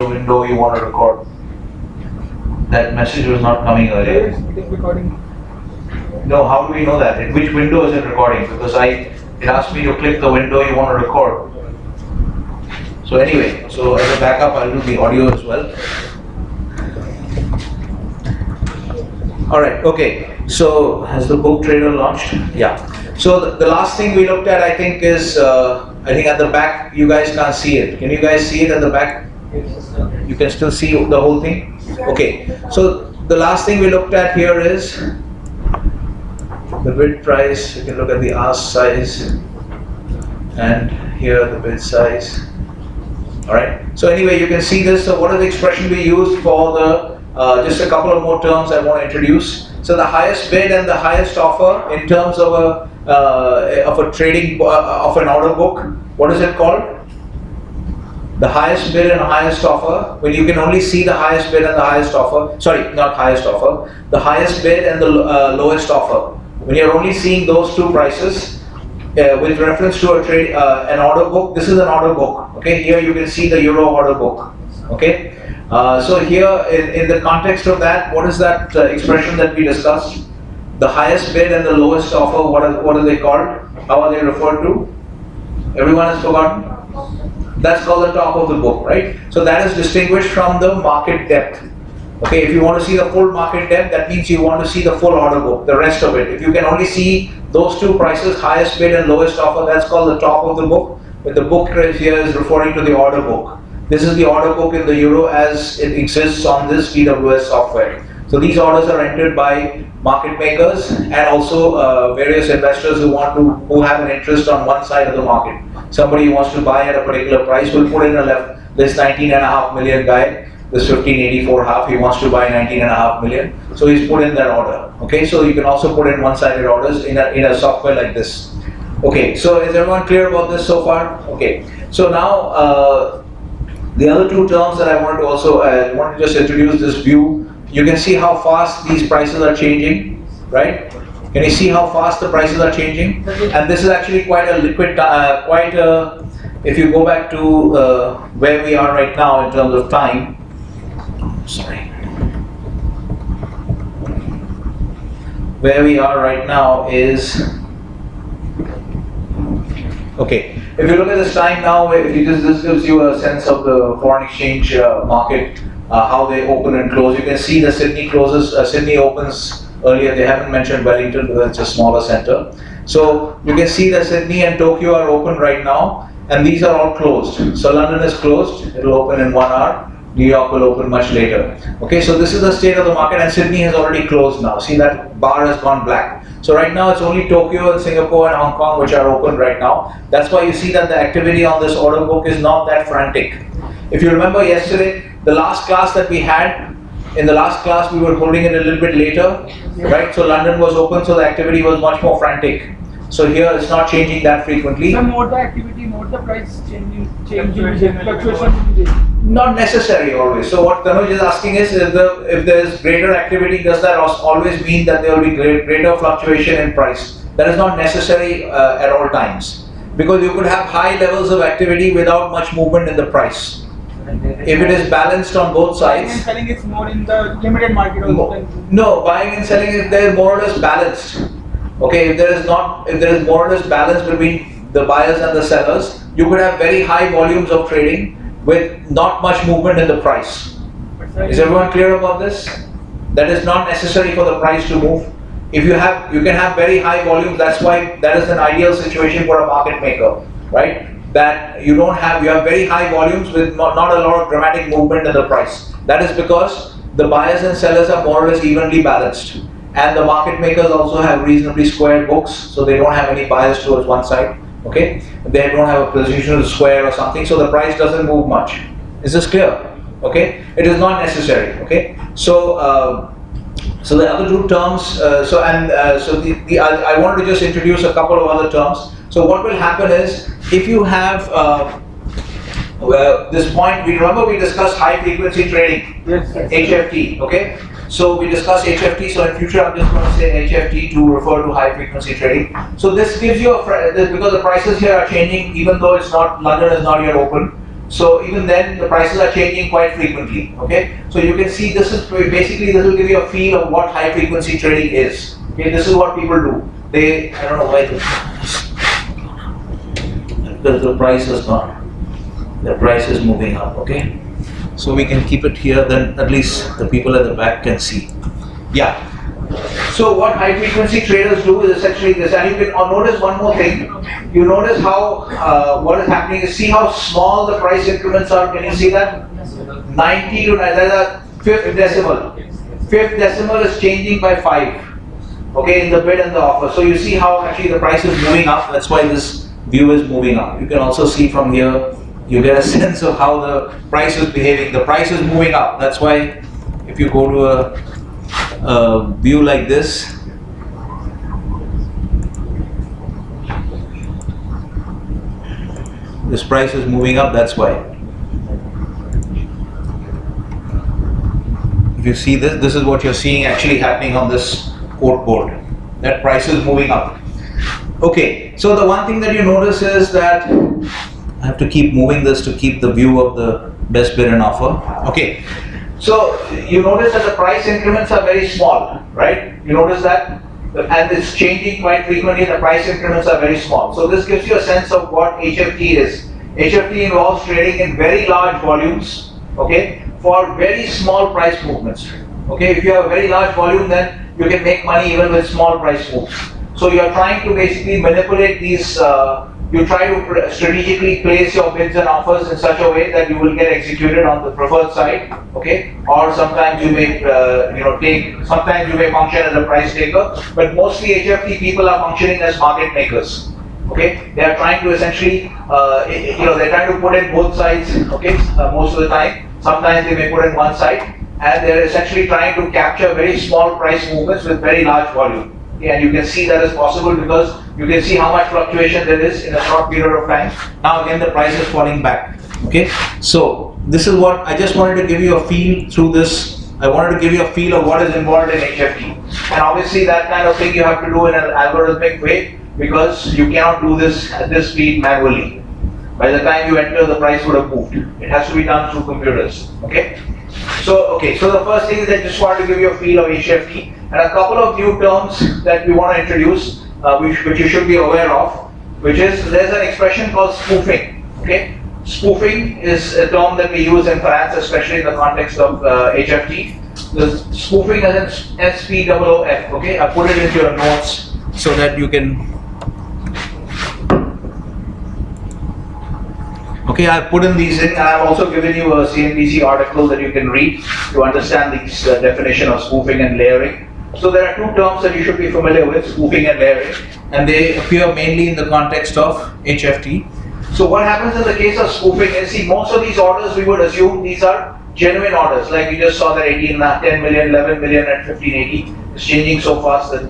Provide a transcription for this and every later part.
window you want to record. That message was not coming earlier. It is recording. No, how do we know that? Which window is it recording? Because it asked me to click the window you want to record. So anyway, so as a backup, I'll do the audio as well. All right, okay. So has the book trailer launched? Yeah. So the last thing we looked at, I think, is I think at the back you guys can't see it. Can you guys see it at the back? You can still see the whole thing? Okay. So the last thing we looked at here is the bid price. You can look at the ask size and here the bid size. All right. So anyway, you can see this. So what is the expression we used for the? Just a couple of more terms I want to introduce. So the highest bid and the highest offer in terms of a trading of an order book. What is it called? The highest bid and highest offer. When you can only see the highest bid and the highest offer. Sorry, not highest offer. The highest bid and the lowest offer. When you're only seeing those two prices with reference to a trade, an order book. This is an order book. Okay. Here you can see the euro order book. Okay. So here, in the context of that, what is that expression that we discussed? The highest bid and the lowest offer, what are they called? How are they referred to? Everyone has forgotten? That's called the top of the book, right? So that is distinguished from the market depth. Okay, if you want to see the full market depth, that means you want to see the full order book, the rest of it. If you can only see those two prices, highest bid and lowest offer, that's called the top of the book. But the book here is referring to the order book. This is the order book in the euro as it exists on this TWS software. So these orders are entered by market makers and also various investors who have an interest on one side of the market. Somebody who wants to buy at a particular price will put in this 19.5 million guy, this 1584 half, he wants to buy 19.5 million. So he's put in that order. Okay, so you can also put in one-sided orders in a software like this. Okay, so is everyone clear about this so far? Okay, so now the other two terms that I wanted to also want to just introduce this view. You can see how fast these prices are changing, right? Can you see how fast the prices are changing? And this is actually quite a liquid, if you go back to where we are right now in terms of time. Sorry. Where we are right now is, okay. If you look at this time now, if you this gives you a sense of the foreign exchange market, how they open and close. You can see the Sydney closes. Sydney opens earlier. They haven't mentioned Wellington because it's a smaller center. So you can see that Sydney and Tokyo are open right now, and these are all closed. So London is closed. It will open in 1 hour. New York will open much later. Okay, so this is the state of the market, and Sydney has already closed now. See, that bar has gone black. So right now it's only Tokyo and Singapore and Hong Kong which are open right now. That's why you see that the activity on this order book is not that frantic. If you remember yesterday, the last class that we had, in the last class we were holding it a little bit later, right? So London was open, so the activity was much more frantic. So here it's not changing that frequently. The more the activity, more the price changing fluctuation. Not necessary always. So what Tanuj is asking is, if there is greater activity, does that always mean that there will be greater fluctuation in price? That is not necessary at all times, because you could have high levels of activity without much movement in the price. If it is balanced on both sides. Buying and selling is more in the limited market also. No, buying and selling is there more or less balanced. Okay, if there is more or less balance between the buyers and the sellers, you could have very high volumes of trading with not much movement in the price. Is everyone clear about this? That is not necessary for the price to move. If you can have very high volumes. That's why that is an ideal situation for a market maker, right? That you have very high volumes with not a lot of dramatic movement in the price. That is because the buyers and sellers are more or less evenly balanced, and the market makers also have reasonably square books, so they don't have any bias towards one side. Okay, they don't have a position to square or something, so the price doesn't move much. Is this clear? Okay, it is not necessary. Okay, so so the other two terms. I wanted to just introduce a couple of other terms. So what will happen is, if you have this point, remember we discussed high frequency trading, yes. HFT. Okay. So we discussed HFT, so in future I'm just going to say HFT to refer to high frequency trading. So this gives you because the prices here are changing, even though London is not yet open. So even then the prices are changing quite frequently. Okay, so you can see this is basically, this will give you a feel of what high frequency trading is. Okay, this is what people do. They, I don't know why because the price has gone. The price is moving up. Okay, so we can keep it here, then at least the people at the back can see. Yeah. So what high frequency traders do is essentially this, and you can notice one more thing. You notice how what is happening is, see how small the price increments are. Can you see that? 90 to 9, there's a fifth decimal. Fifth decimal is changing by 5. Okay, in the bid and the offer. So you see how actually the price is moving up. That's why this view is moving up. You can also see from here, you get a sense of how the price is behaving. The price is moving up. That's why if you go to a view like this, this price is moving up. That's why. If you see this, this is what you're seeing actually happening on this quote board. That price is moving up. Okay, so the one thing that you notice is that I have to keep moving this to keep the view of the best bid and offer. Okay, so you notice that the price increments are very small, right? You notice that, and it's changing quite frequently. The price increments are very small. So this gives you a sense of what HFT is. HFT involves trading in very large volumes, okay, for very small price movements. Okay, if you have a very large volume, then you can make money even with small price moves. So you are trying to basically manipulate these. You try to strategically place your bids and offers in such a way that you will get executed on the preferred side, okay? Or sometimes you may, sometimes you may function as a price taker, but mostly HFT people are functioning as market makers, okay? They are trying to essentially, they're trying to put in both sides, okay? Most of the time, sometimes they may put in one side, and they're essentially trying to capture very small price movements with very large volume. And you can see that is possible because you can see how much fluctuation there is in a short period of time. Now again the price is falling back. Okay, so this is what I just wanted to give you a feel through this. I wanted to give you a feel of what is involved in HFT. And obviously that kind of thing you have to do in an algorithmic way because you cannot do this at this speed manually. By the time you enter, the price would have moved. It has to be done through computers. Okay. So the first thing is I just wanted to give you a feel of HFT and a couple of new terms that we want to introduce, which you should be aware of, which is there's an expression called spoofing. Okay, spoofing is a term that we use in finance, especially in the context of HFT. The spoofing is in SPOOF. Okay, I put it into your notes so that you can. Okay, I've put in these in, and I've also given you a CNBC article that you can read to understand this definition of spoofing and layering. So there are two terms that you should be familiar with, spoofing and layering, and they appear mainly in the context of HFT. So what happens in the case of spoofing is, see, most of these orders we would assume these are genuine orders, like you just saw that 10 million, 11 million at 1580. It's changing so fast that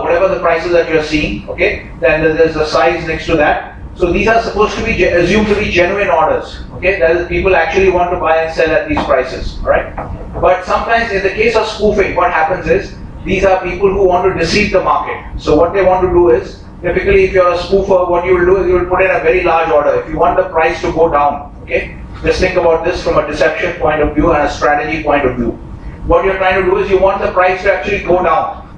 whatever the prices that you're seeing, okay, then there's a size next to that. So these are supposed to be assumed to be genuine orders, okay? That is, people actually want to buy and sell at these prices, all right? But sometimes in the case of spoofing, what happens is, these are people who want to deceive the market. So what they want to do is, typically if you're a spoofer, what you will do is you will put in a very large order. If you want the price to go down, okay? Just think about this from a deception point of view and a strategy point of view. What you're trying to do is you want the price to actually go down.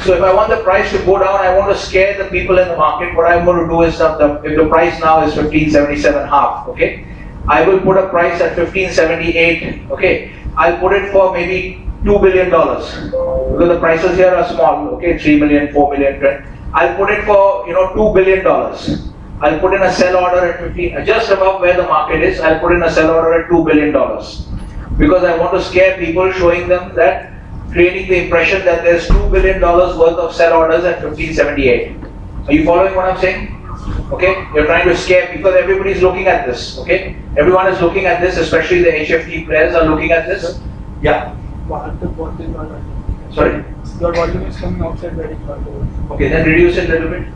So if I want the price to go down, I want to scare the people in the market. What I'm going to do is, if the price now is 1577 half, okay, I will put a price at 1578, okay. I'll put it for maybe $2 billion because the prices here are small, okay, 3 million, 4 million, 10. I'll put it for $2 billion. I'll put in a sell order at 15, just above where the market is. I'll put in a sell order at $2 billion because I want to scare people, showing them that. Creating the impression that there's $2 billion worth of sell orders at 1578. Are you following what I'm saying? Okay, you're trying to scare because everybody's looking at this. Okay, everyone is looking at this, especially the HFT players are looking at this. Yeah. Sorry? Your volume is coming outside very far. Okay, then reduce it a little bit.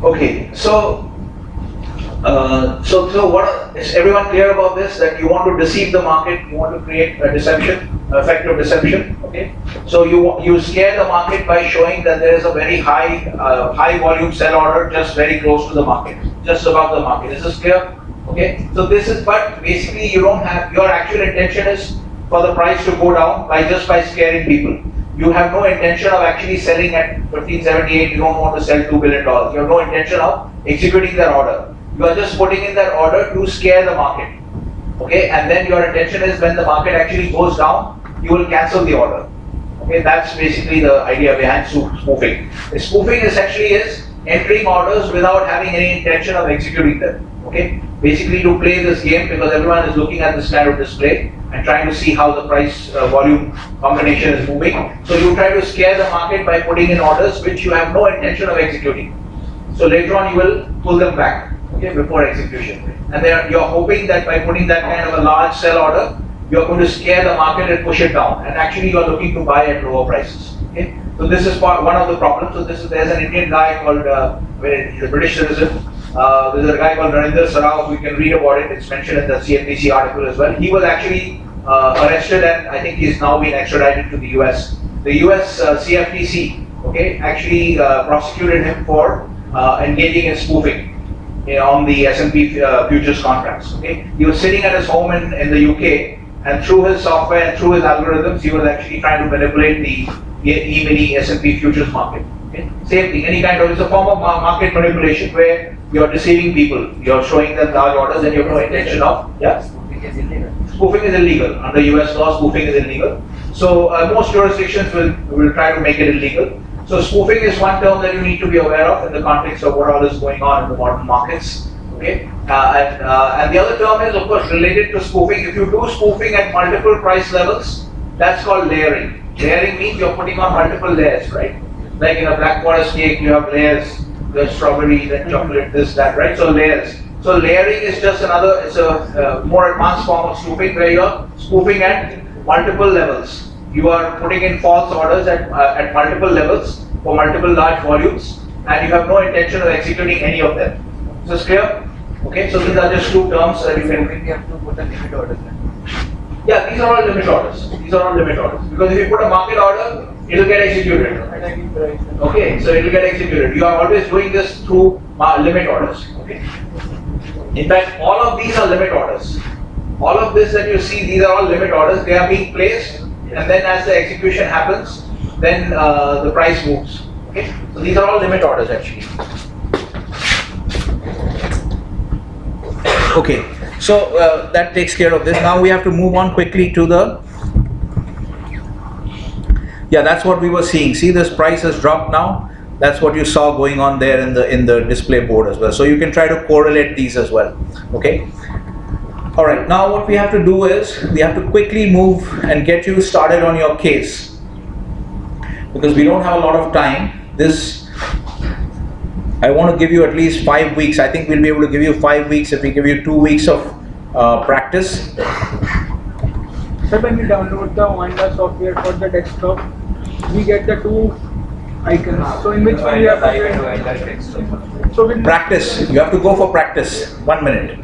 Okay, so what is everyone clear about this? That you want to deceive the market, you want to create a deception, effective deception. Okay, so you scare the market by showing that there is a very high volume sell order just very close to the market. just above the market. Is this clear? Okay, so this is, but basically you don't have, your actual intention is for the price to go down by scaring people. You have no intention of actually selling at 1578, you don't want to sell $2 billion. You have no intention of executing that order. You are just putting in that order to scare the market. Okay, and then your intention is when the market actually goes down, you will cancel the order. Okay, that's basically the idea behind spoofing. Spoofing essentially is entering orders without having any intention of executing them. Okay, basically to play this game because everyone is looking at this kind of display and trying to see how the price volume combination is moving. So you try to scare the market by putting in orders which you have no intention of executing. So later on you will pull them back, okay, before execution. And then you're hoping that by putting that kind of a large sell order, you're going to scare the market and push it down. And actually you're looking to buy at lower prices. Okay? So this is one of the problems. So there's an Indian guy called, he's a British citizen. There's a guy called Narendra Sarao, we can read about it, it's mentioned in the CNBC article as well. He was actually arrested and I think he's now been extradited to the US. The US CFTC, okay, actually prosecuted him for engaging in spoofing on the S&P futures contracts. Okay, he was sitting at his home in the UK and through his software and through his algorithms, he was actually trying to manipulate the E-mini S&P futures market. Okay? Same thing, any kind of, it's a form of market manipulation where you're deceiving people, you're showing them large orders and you have no intention of, yeah? Spoofing is illegal. Spoofing is illegal. Under US law, spoofing is illegal. So most jurisdictions will try to make it illegal. So spoofing is one term that you need to be aware of in the context of what all is going on in the modern markets. Okay, and the other term is of course related to spoofing. If you do spoofing at multiple price levels, that's called layering. Layering means you're putting on multiple layers, right? Like in a black forest cake, you have layers, the strawberry, then chocolate, this, that, right? So layers. So layering is just another, it's a more advanced form of spoofing where you're spoofing at multiple levels. You are putting in false orders at multiple levels for multiple large volumes, and you have no intention of executing any of them. Is this clear? Okay, so these are just two terms that you can. You have to put a limit order. Yeah, these are all limit orders. These are all limit orders. Because if you put a market order, it will get executed. Okay, so it will get executed. You are always doing this through limit orders. Okay. In fact, all of these are limit orders. All of this that you see, these are all limit orders. They are being placed, and then as the execution happens, then the price moves. Okay, so these are all limit orders actually. Okay, so that takes care of this. Now we have to move on quickly to the, yeah, that's what we were seeing. See, this price has dropped now. That's what you saw going on there in the display board as well. So you can try to correlate these as well. Okay. All right. Now what we have to do is we have to quickly move and get you started on your case because we don't have a lot of time. I want to give you at least 5 weeks. I think we'll be able to give you 5 weeks if we give you 2 weeks of practice. So when we download the Wanda software for the desktop, we get the two icons. So in which one we have to so with practice. You have to go for practice. 1 minute.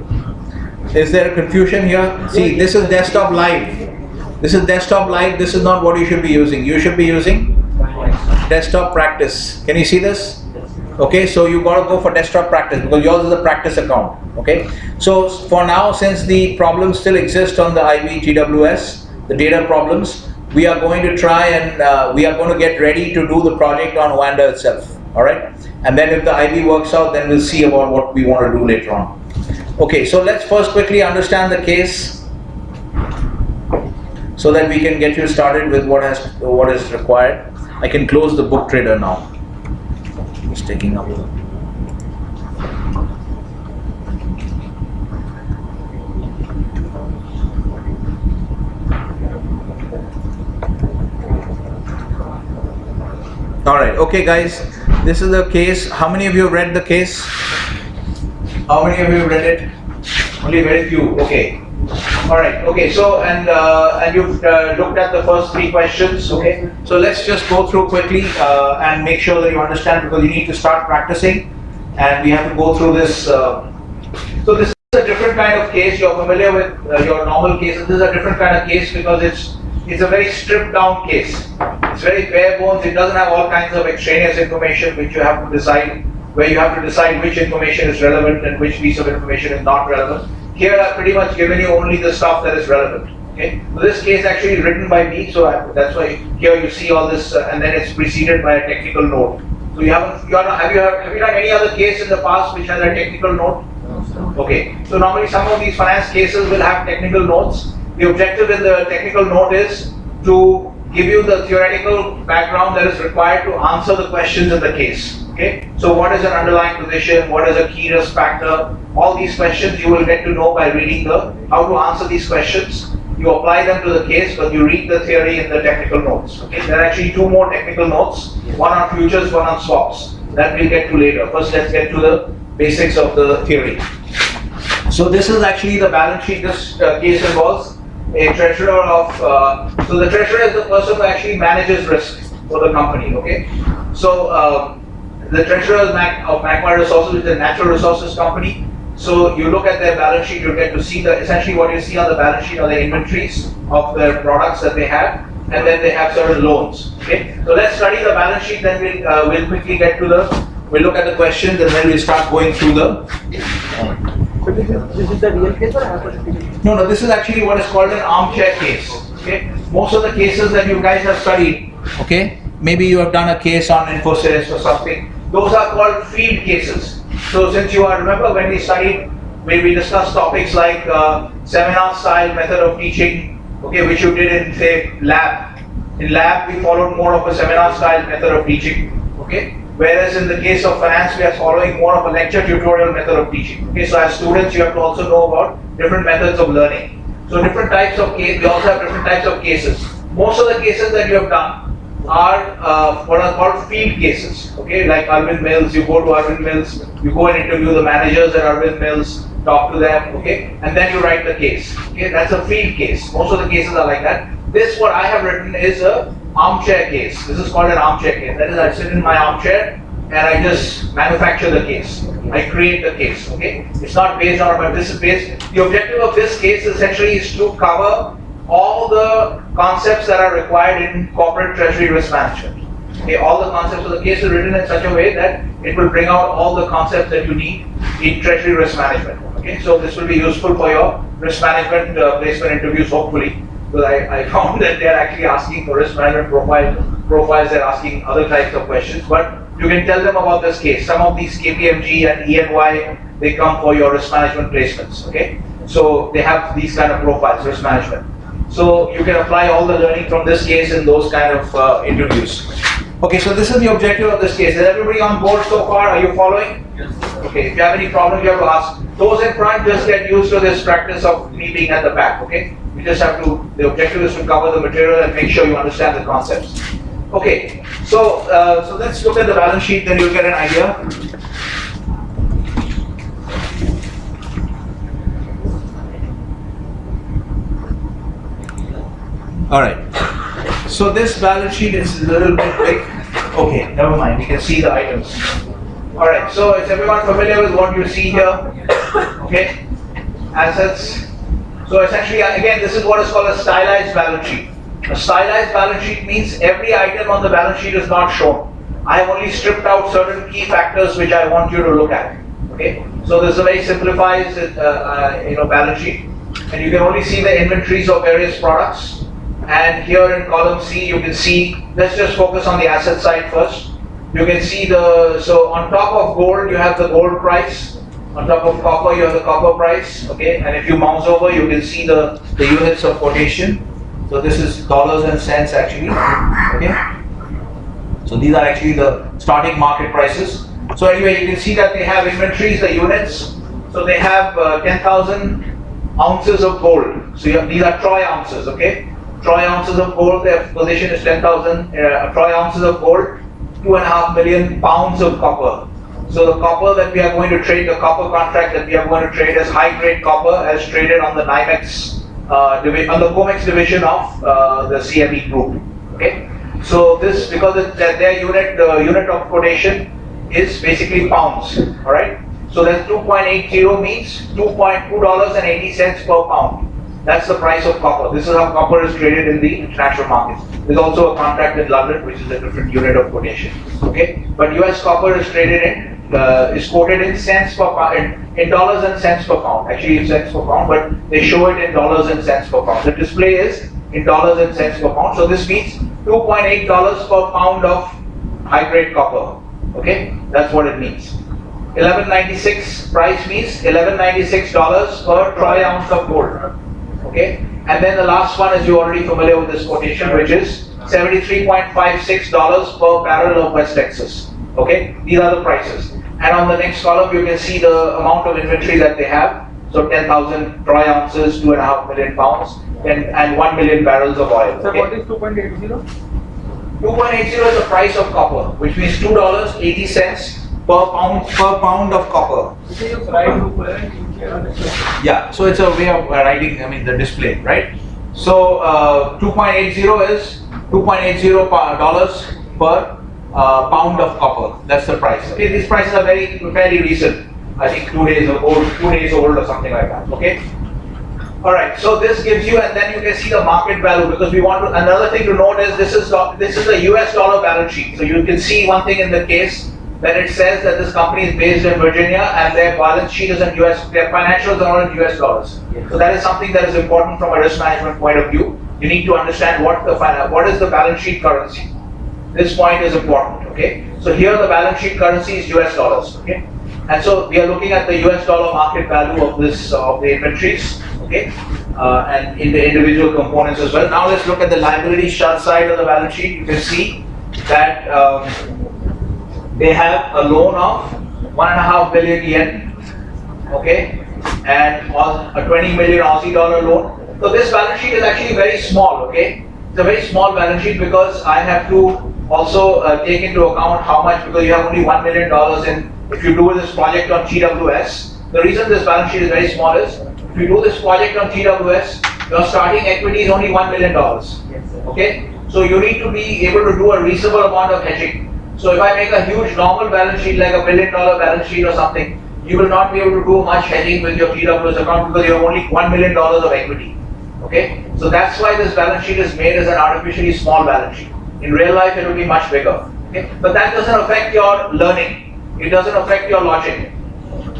Is there a confusion here? See, this is desktop live. This is desktop live. This is not what you should be using. You should be using desktop practice. Can you see this? Okay, so you got to go for desktop practice because yours is a practice account. Okay, so for now, since the problems still exist on the IB GWS, the data problems, we are going to try and we are going to get ready to do the project on Wanda itself. All right, and then if the IB works out, then we'll see about what we want to do later on. Okay, so let's first quickly understand the case so that we can get you started with what is required. I can close the book trader now. It's taking up. All right, okay guys, this is the case. How many of you have read the case? How many of you have read it? Only very few, okay. All right, okay, so and you've looked at the first 3 questions, okay? So let's just go through quickly and make sure that you understand because you need to start practicing and we have to go through this. So this is a different kind of case. You're familiar with your normal cases. This is a different kind of case because it's a very stripped down case. It's very bare bones. It doesn't have all kinds of extraneous information which you have to decide where you have to decide which information is relevant and which piece of information is not relevant. Here I've pretty much given you only the stuff that is relevant. Okay, so this case actually is written by me, so that's why here you see all this, and then it's preceded by a technical note. So have you done any other case in the past which has a technical note? Okay, so normally some of these finance cases will have technical notes. The objective in the technical note is to give you the theoretical background that is required to answer the questions in the case. Okay, so what is an underlying position? What is a key risk factor? All these questions you will get to know by reading how to answer these questions. You apply them to the case, but you read the theory in the technical notes. Okay, there are actually two more technical notes, one on futures, one on swaps. That we'll get to later. First, let's get to the basics of the theory. So this is actually the balance sheet. This case involves a treasurer of, so the treasurer is the person who actually manages risk for the company. Okay, so the treasurer of Magma Resources, which is a natural resources company. So you look at their balance sheet, you get to see essentially what you see on the balance sheet are the inventories of their products that they have, and then they have certain loans. Okay, so let's study the balance sheet. Then we'll quickly get to we'll look at the questions, and then we'll start going through the. So this is the real case or hypothetical? No, this is actually what is called an armchair case. Okay, most of the cases that you guys have studied, okay, maybe you have done a case on Infosys or something. Those are called field cases. So since you remember when we studied, when we discussed topics like seminar style method of teaching, okay, which you did in say lab. In lab we followed more of a seminar style method of teaching, okay. Whereas in the case of finance we are following more of a lecture tutorial method of teaching. Okay, so as students you have to also know about different methods of learning. So different types of cases, we also have different types of cases. Most of the cases that you have done are what are called field cases. Okay, like Arvind Mills, you go to Arvind Mills, you go and interview the managers at Arvind Mills, talk to them, okay, and then you write the case. Okay, that's a field case. Most of the cases are like that. This, what I have written, is a armchair case. This is called an armchair case. That is, I sit in my armchair and I just manufacture the case. I create the case. Okay, it's not based on, but this is based. The objective of this case essentially is to cover all the concepts that are required in corporate treasury risk management. Okay, all the concepts of the case is written in such a way that it will bring out all the concepts that you need in treasury risk management. Okay, so this will be useful for your risk management placement interviews, hopefully, because I found that they are actually asking for risk management profiles. They're asking other types of questions, but you can tell them about this case. Some of these KPMG and EY, they come for your risk management placements. Okay, so they have these kind of profiles, risk management. So you can apply all the learning from this case in those kind of interviews. Okay, so this is the objective of this case. Is everybody on board so far? Are you following? Yes. Okay, if you have any problems, you have to ask. Those in front, just get used to this practice of me being at the back, okay? You just have to, the objective is to cover the material and make sure you understand the concepts. Okay, so let's look at the balance sheet, then you'll get an idea. All right, so this balance sheet is a little bit big. Okay, never mind, you can see the items. All right, so is everyone familiar with what you see here? Okay, assets. So essentially, again, this is what is called a stylized balance sheet. A stylized balance sheet means every item on the balance sheet is not shown. I have only stripped out certain key factors which I want you to look at. Okay, so this is a very simplified, balance sheet, and you can only see the inventories of various products. And here in column C, you can see, let's just focus on the asset side first. You can see so on top of gold, you have the gold price. On top of copper, you have the copper price. Okay, and if you mouse over, you can see the units of quotation. So this is dollars and cents actually. Okay, so these are actually the starting market prices. So anyway, you can see that they have inventories, the units. So they have 10,000 ounces of gold. So these are troy ounces. Okay. Troy ounces of gold, their position is 10,000 troy ounces of gold, 2.5 million pounds of copper. So the copper that we are going to trade, the copper contract that we are going to trade is high grade copper as traded on the NYMEX, on the COMEX division of the CME group. Okay, so this, because their unit, the unit of quotation is basically pounds. All right, so that's 2.80 means $2.80 per pound. That's the price of copper. This is how copper is traded in the international markets. There's also a contract in London, which is a different unit of quotation. Okay, but US copper is traded in is quoted in cents per pound, in dollars and cents per pound. Actually, it's cents per pound, but they show it in dollars and cents per pound. The display is in dollars and cents per pound. So this means $2.8 per pound of high-grade copper. Okay, that's what it means. 1196 price means $1196 per troy ounce of gold. Okay, and then the last one is you're already familiar with this quotation, which is $73.56 per barrel of West Texas. Okay, these are the prices. And on the next column, you can see the amount of inventory that they have. So 10,000 troy ounces, 2.5 million pounds, and 1 million barrels of oil. So Okay? what is 2.80? 2.80 is the price of copper, which means $2.80 per pound of copper. Yeah, so it's a way of writing, I mean, the display, right? So 2.80 is $2.80 per pound of copper. That's the price. Okay, these prices are very recent. I think 2 days old or something like that. Okay. All right. So this gives you, and then you can see the market value, because we want to. Another thing to note is this is a US dollar balance sheet. So you can see one thing in the case that it says that this company is based in Virginia and their balance sheet is in US. Their financials are all in US dollars. So that is something that is important from a risk management point of view. You need to understand what is the balance sheet currency. This point is important. Okay. So here the balance sheet currency is US dollars. Okay. And so we are looking at the US dollar market value of the inventories, okay, and in the individual components as well. Now let's look at the liability side of the balance sheet. You can see that they have a loan of 1.5 billion yen, okay, and a 20 million Aussie dollar loan. So this balance sheet is actually very small, okay. It's a very small balance sheet because I have to also take into account how much, because you have only $1 million in. If you do this project on GWS, the reason this balance sheet is very small is, if you do this project on GWS, your starting equity is only $1 million. Okay? So you need to be able to do a reasonable amount of hedging. So if I make a huge normal balance sheet, like $1 billion balance sheet or something, you will not be able to do much hedging with your GWS account because you have only $1 million of equity. Okay? So that's why this balance sheet is made as an artificially small balance sheet. In real life, it will be much bigger. Okay? But that doesn't affect your learning. It doesn't affect your logic.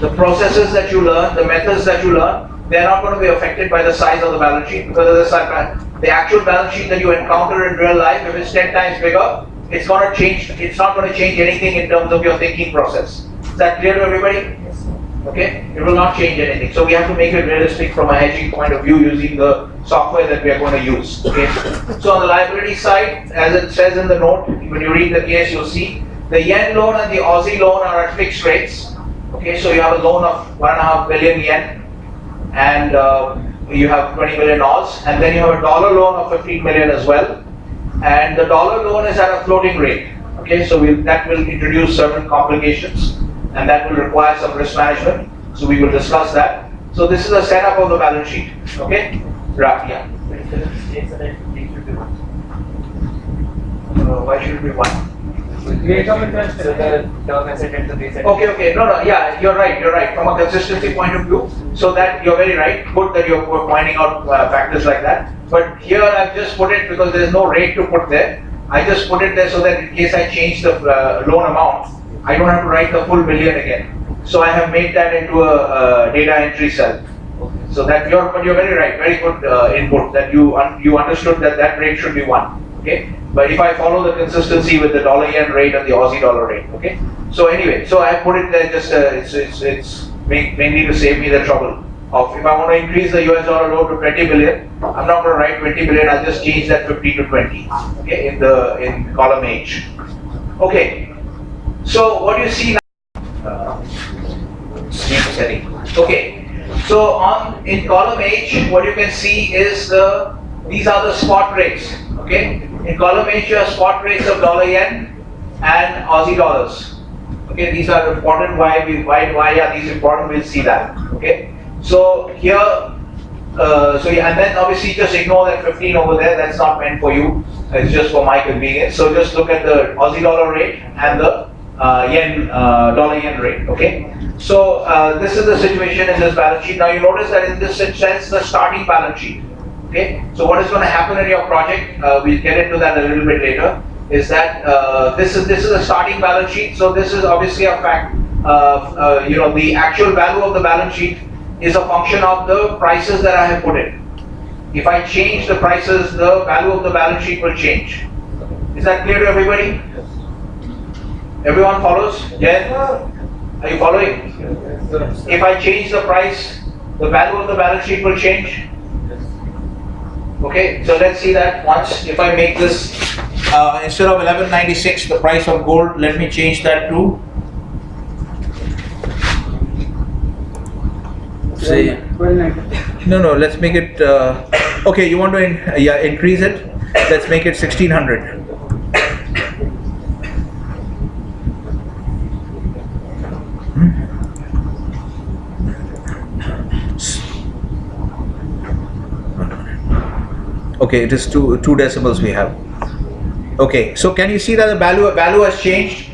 The processes that you learn, the methods that you learn, they are not going to be affected by the size of the balance sheet, because the actual balance sheet that you encounter in real life, if it's 10 times bigger, it's going to change. It's not going to change anything in terms of your thinking process. Is that clear to everybody? Okay? It will not change anything. So we have to make it realistic from a hedging point of view using the software that we are going to use. Okay? So on the liability side, as it says in the note, when you read the case, you'll see the yen loan and the Aussie loan are at fixed rates. Okay, so you have a loan of 1.5 billion yen, and you have 20 million Aus, and then you have a dollar loan of 15 million as well. And the dollar loan is at a floating rate. Okay, so that will introduce certain complications, and that will require some risk management. So we will discuss that. So this is a setup of the balance sheet. Okay, right? Yeah. Why should it be one? Okay, no, yeah, you're right. From a consistency point of view, so that you're very right. Good that you're pointing out factors like that. But here I've just put it because there's no rate to put there. I just put it there so that in case I change the loan amount, I don't have to write the full million again. So I have made that into a data entry cell. So that you're very right, very good input. That you understood that rate should be 1. Okay. But if I follow the consistency with the dollar yen rate and the Aussie dollar rate, okay. So anyway, so I put it there just it's mainly to save me the trouble of, if I want to increase the US dollar loan to 20 billion, I'm not going to write 20 billion. I'll just change that 50 to 20. Okay, in column H. Okay. So what you see now, sleep setting. Okay. So in column H, what you can see is these are the spot rates. Okay. In column H, you have spot rates of dollar yen and Aussie dollars. Okay, these are important. Why are these important? We'll see that. Okay, so here, and then obviously just ignore that 15 over there. That's not meant for you. It's just for my convenience. So just look at the Aussie dollar rate and the dollar yen rate. Okay, so this is the situation in this balance sheet. Now you notice that in this sense, the starting balance sheet. Okay, so what is going to happen in your project, we'll get into that a little bit later, is that this is a starting balance sheet. So this is obviously a fact the actual value of the balance sheet is a function of the prices that I have put in. If I change the prices, the value of the balance sheet will change. Is that clear to everybody? Everyone follows? Yes? Are you following? If I change the price, the value of the balance sheet will change. Okay, so let's see that once. If I make this instead of 1196, the price of gold, let me change that to say 1290. no, let's make it okay, you want to increase it, let's make it 1600. Okay, it is two decimals we have. Okay, so can you see that the value has changed?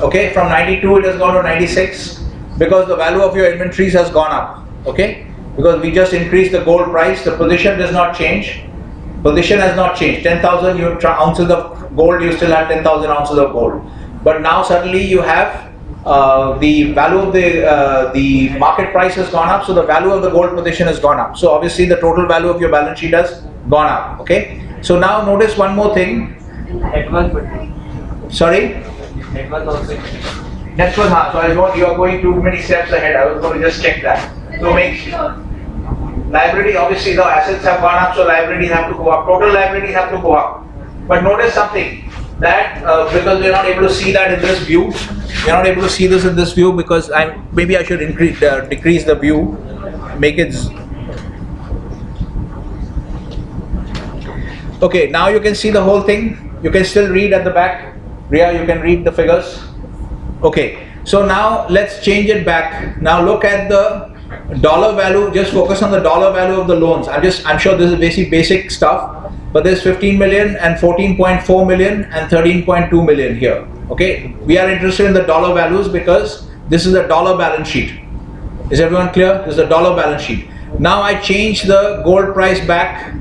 Okay, from 92 it has gone to 96 because the value of your inventories has gone up. Okay, because we just increased the gold price, the position does not change. Position has not changed. 10,000 ounces of gold, you still have 10,000 ounces of gold. But now suddenly you have the value of the market price has gone up, so the value of the gold position has gone up. So obviously the total value of your balance sheet has gone up. Okay. So now notice one more thing. Net worth. Sorry. Net worth also. Next one, so I thought you are going too many steps ahead. I was going to just check that. So make liability, obviously the assets have gone up, so liabilities have to go up. Total liabilities have to go up. But notice something that because we are not able to see that in this view, we are not able to see this in this view because maybe I should decrease the view, make it. Okay, now you can see the whole thing. You can still read at the back. Ria, you can read the figures. Okay, so now let's change it back. Now look at the dollar value. Just focus on the dollar value of the loans. I'm sure this is basic stuff, but there's 15 million and 14.4 million and 13.2 million here. Okay, we are interested in the dollar values because this is a dollar balance sheet. Is everyone clear? This is a dollar balance sheet. Now I change the gold price back.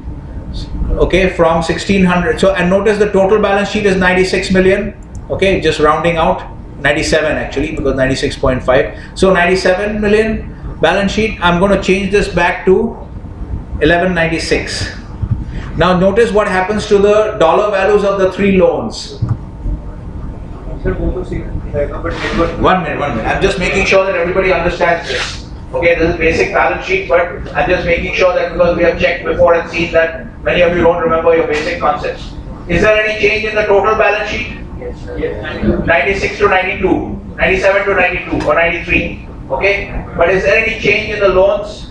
Okay, from 1600. So, and notice the total balance sheet is 96 million. Okay, just rounding out, 97 actually, because 96.5. So 97 million balance sheet. I'm going to change this back to 1196. Now notice what happens to the dollar values of the three loans. One minute. I'm just making sure that everybody understands this. Okay, this is basic balance sheet, but I'm just making sure that because we have checked before and seen that many of you don't remember your basic concepts. Is there any change in the total balance sheet? Yes. 96 to 92, 97 to 92 or 93. Okay, but is there any change in the loans?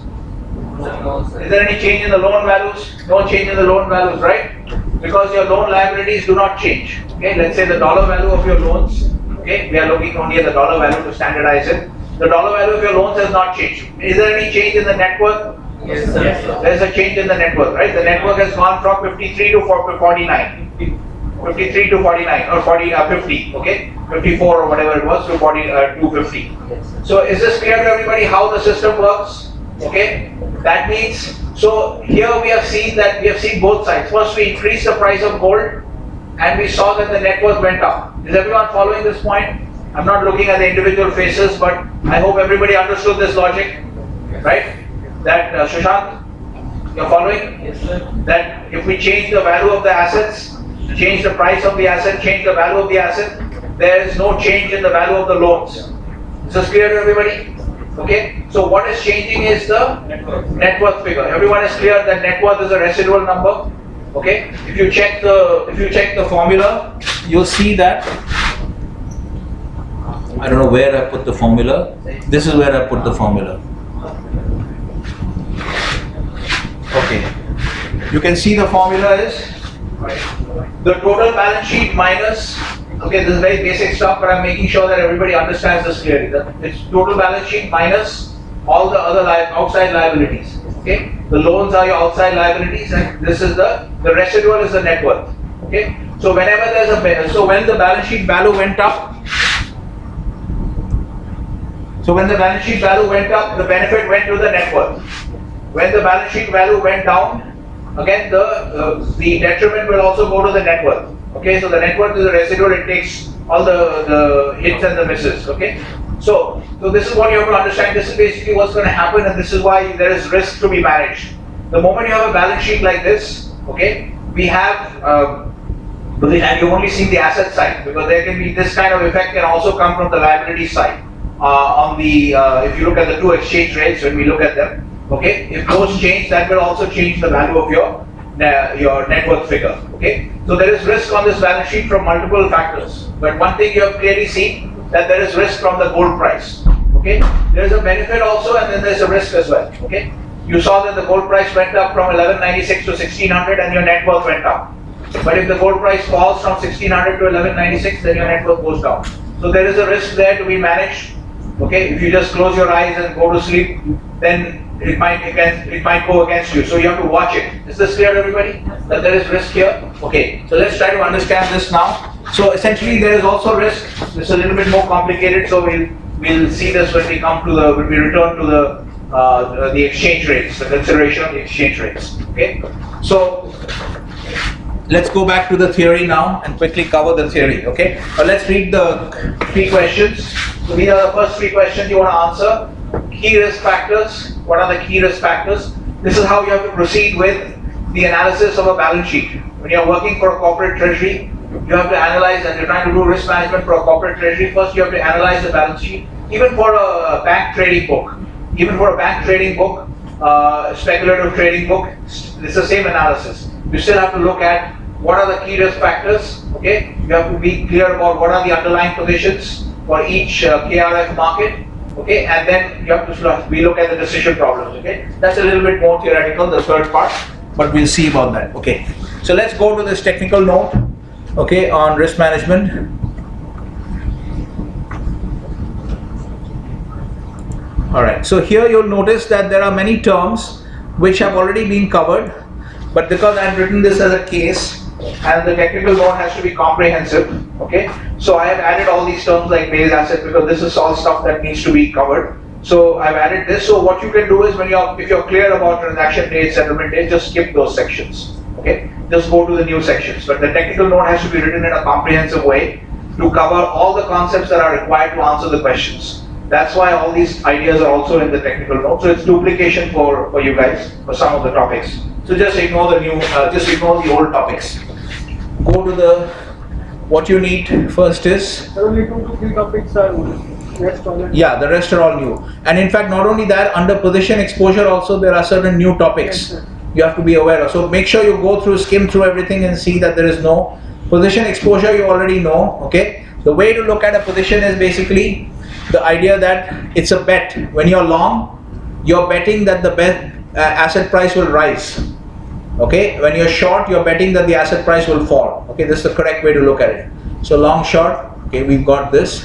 Is there any change in the loan values? No change in the loan values, right? Because your loan liabilities do not change. Okay, let's say the dollar value of your loans. Okay, we are looking only at the dollar value to standardize it. The dollar value of your loans has not changed. Is there any change in the net worth? Yes, sir. There is a change in the net worth, right? The net worth has gone from 53 to 49. 53 to 49 or 50, okay? 54 or whatever it was to 250. Yes, So is this clear to everybody how the system works? Okay? That means, so here we have seen both sides. First we increased the price of gold and we saw that the net worth went up. Is everyone following this point? I'm not looking at the individual faces, but I hope everybody understood this logic, right? That Sushant, you're following? Yes, sir. That if we change the value of the assets, change the price of the asset, change the value of the asset, there is no change in the value of the loans. Is this clear to everybody? Okay. So what is changing is the net worth figure. Everyone is clear that net worth is a residual number. Okay. If you check the formula, you'll see that. I don't know where I put the formula. This is where I put the formula. Okay. You can see the formula is the total balance sheet minus, okay, this is very basic stuff, but I'm making sure that everybody understands this clearly. It's total balance sheet minus all the other outside liabilities. Okay, the loans are your outside liabilities, and this is the residual is the net worth. Okay, so whenever there's when the balance sheet value went up, the benefit went to the net worth. When the balance sheet value went down, again the detriment will also go to the net worth. Okay, so the net worth is a residual, it takes all the hits and the misses. Okay, So this is what you have to understand. This is basically what's going to happen, and this is why there is risk to be managed. The moment you have a balance sheet like this, okay, we have, and you only see the asset side, because there can be this kind of effect can also come from the liability side. On the if you look at the two exchange rates, when we look at them, okay, if those change, that will also change the value of your net worth figure. Okay, so there is risk on this balance sheet from multiple factors, but one thing you have clearly seen, that there is risk from the gold price. Okay, there is a benefit also, and then there is a risk as well. Okay, you saw that the gold price went up from 1196 to 1600, and your net worth went up. But if the gold price falls from 1600 to 1196, then your net worth goes down. So there is a risk there to be managed. Okay, if you just close your eyes and go to sleep, then it might go against you. So you have to watch it. Is this clear, everybody? That there is risk here? Okay, so let's try to understand this now. So essentially there is also risk. This is a little bit more complicated, so we'll see this when we return to the exchange rates, the consideration of the exchange rates. Okay, so let's go back to the theory now and quickly cover the theory. Okay, let's read the 3 questions. So these are the first 3 questions you want to answer. Key risk factors. What are the key risk factors? This is how you have to proceed with the analysis of a balance sheet. When you're working for a corporate treasury, you have to analyze, and you're trying to do risk management for a corporate treasury. First, you have to analyze the balance sheet. Even for a bank trading book, speculative trading book, it's the same analysis. You still have to look at what are the key risk factors. Okay, you have to be clear about what are the underlying positions for each KRF market. Okay, and then you have to look at the decision problems. Okay, that's a little bit more theoretical, the third part, but we'll see about that. Okay, so let's go to this technical note. Okay, on risk management. All right, so here you'll notice that there are many terms which have already been covered, but because I've written this as a case and the technical note has to be comprehensive, okay, so I have added all these terms like base asset, because this is all stuff that needs to be covered. So I've added this. So what you can do is, if you're clear about transaction date, settlement date, just skip those sections. Okay, just go to the new sections. But the technical note has to be written in a comprehensive way to cover all the concepts that are required to answer the questions. That's why all these ideas are also in the technical note. So it's duplication for you guys for some of the topics. So just ignore the old topics. Go to what you need first is. Only 2 to 3 topics are rest all. Yeah, the rest are all new. And in fact, not only that, under position exposure also there are certain new topics you have to be aware of. So make sure you skim through everything and see that there is no position exposure. You already know. Okay. The way to look at a position is basically the idea that it's a bet. When you're long, you're betting that the asset price will rise. Okay, when you're short, you're betting that the asset price will fall. Okay, this is the correct way to look at it. So long, short, okay, we've got this.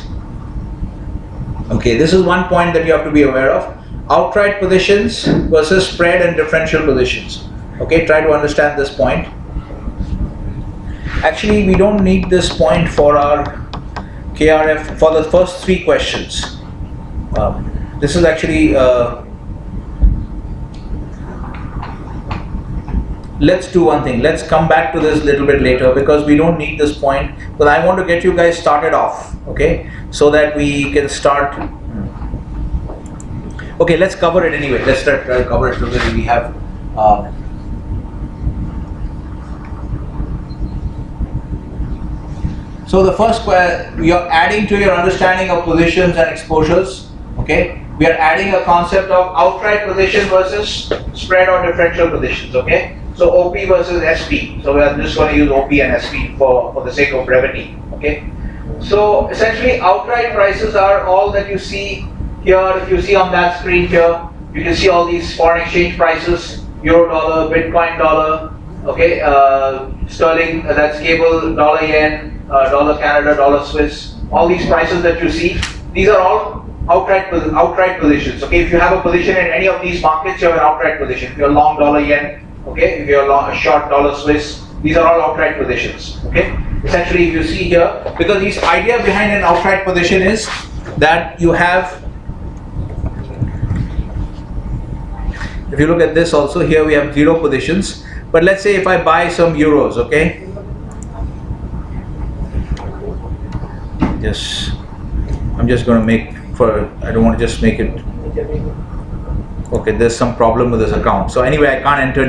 Okay, this is one point that you have to be aware of. Outright positions versus spread and differential positions. Okay, try to understand this point. Actually, we don't need this point for our KRF for the first 3 questions. This is actually let's do one thing. Let's come back to this a little bit later, because we don't need this point. But I want to get you guys started off, okay, so that we can start. Okay, let's cover it anyway. Let's start cover it because we have. So the first we are adding to your understanding of positions and exposures. Okay, we are adding a concept of outright position versus spread or differential positions. Okay. So OP versus SP. So we are just going to use OP and SP for the sake of brevity. Okay. So essentially, outright prices are all that you see here. If you see on that screen here, you can see all these foreign exchange prices: euro dollar, Bitcoin dollar. Okay, sterling, that's cable, dollar yen, dollar Canada, dollar Swiss. All these prices that you see, these are all outright positions. Okay, if you have a position in any of these markets, you have an outright position. If you're long dollar yen. Okay, if you're short dollar Swiss, these are all outright positions. Okay, essentially, if you see here, because the idea behind an outright position is that you have. If you look at this also, here we have 0 positions. But let's say if I buy some euros, okay, I'm just going to make I don't want to just make it. Okay, there's some problem with this account. So anyway, I can't enter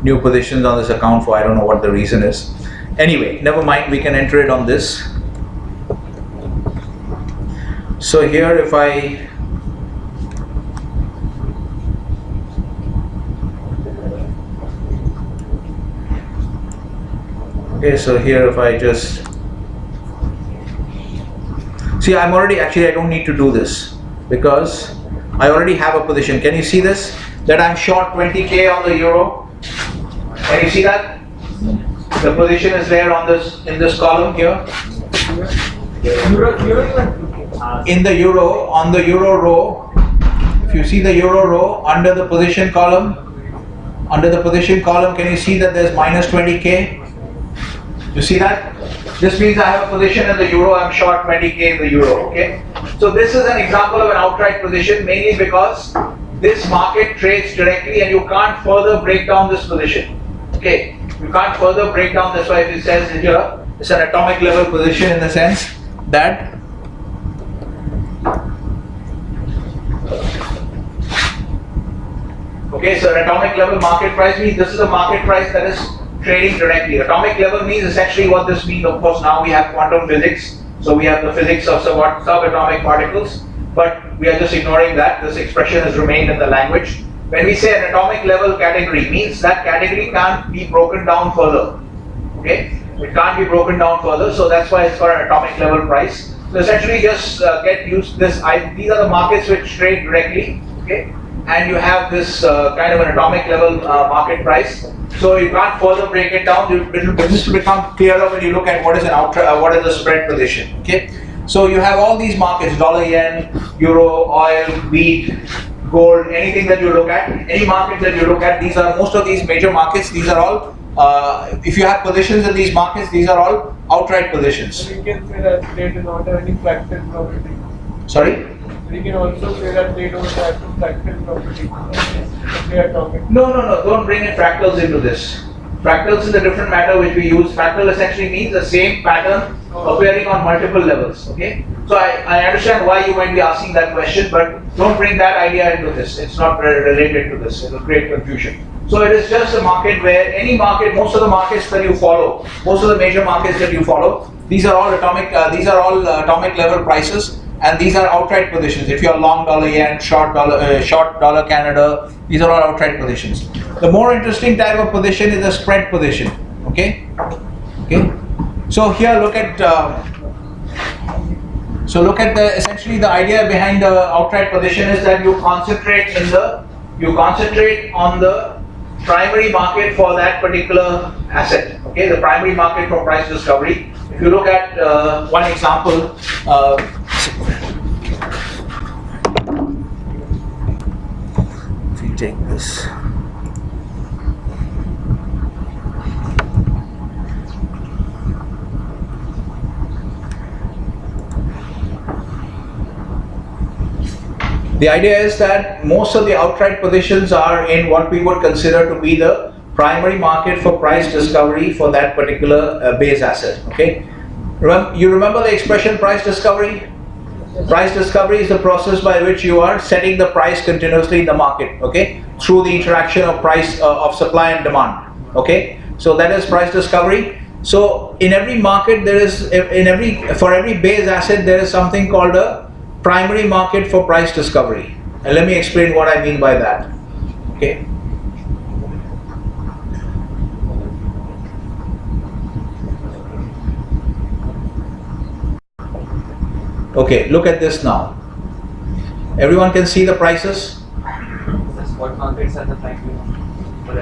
new positions on this account for I don't know what the reason is. Anyway, never mind, we can enter it on this. So here if I okay, so here if I just see, I'm already actually I don't need to do this because I already have a position. Can you see this? That I'm short 20k on the euro. Can you see that? The position is there on this in this column here. In the euro, on the euro row, if you see the euro row under the position column, can you see that there's minus 20k? You see that? This means I have a position in the euro, I'm short 20k in the euro, okay? So this is an example of an outright position, mainly because this market trades directly and you can't further break down this position, okay? You can't further break down, that's why it says here, it's an atomic level position in the sense that okay, so an atomic level market price means this is a market price that is trading directly. Atomic level means essentially what this means. Of course, now we have quantum physics, so we have the physics of subatomic particles, but we are just ignoring that. This expression has remained in the language. When we say an atomic level category, means that category can't be broken down further. Okay, it can't be broken down further, so that's why it's called an atomic level price. So essentially, just get used to this. These are the markets which trade directly. Okay, and you have this kind of an atomic level market price. So you can't further break it down. This will become clearer when you look at what is what is the spread position. Okay, so you have all these markets: dollar, yen, euro, oil, wheat, gold. Anything that you look at, any market that you look at, these are most of these major markets. These are all. If you have positions in these markets, these are all outright positions. We can say that they do not have any fractal property. Sorry. We can also say that they don't have fractal property. They are talking. No, don't bring in fractals into this. Fractals is a different matter which we use. Fractal essentially means the same pattern appearing on multiple levels. Okay, so I understand why you might be asking that question, but don't bring that idea into this. It's not related to this. It will create confusion. So it is just a market where any market, most of the markets that you follow, most of the major markets that you follow, these are all atomic level prices. And these are outright positions. If you're long dollar yen, short dollar Canada, these are all outright positions. The more interesting type of position is a spread position. Okay. So here look at essentially the idea behind the outright position is that you concentrate on the primary market for that particular asset. Okay, the primary market for price discovery. If you look at one example. If you take this, the idea is that most of the outright positions are in what we would consider to be the primary market for price discovery for that particular base asset. Okay, you remember the expression price discovery? Price discovery is the process by which you are setting the price continuously in the market, okay, through the interaction of price of supply and demand. Okay, so that is price discovery. So in every market there is for every base asset there is something called a primary market for price discovery, and let me explain what I mean by that. Okay. Okay, look at this now. Everyone can see the prices? What markets are the primary?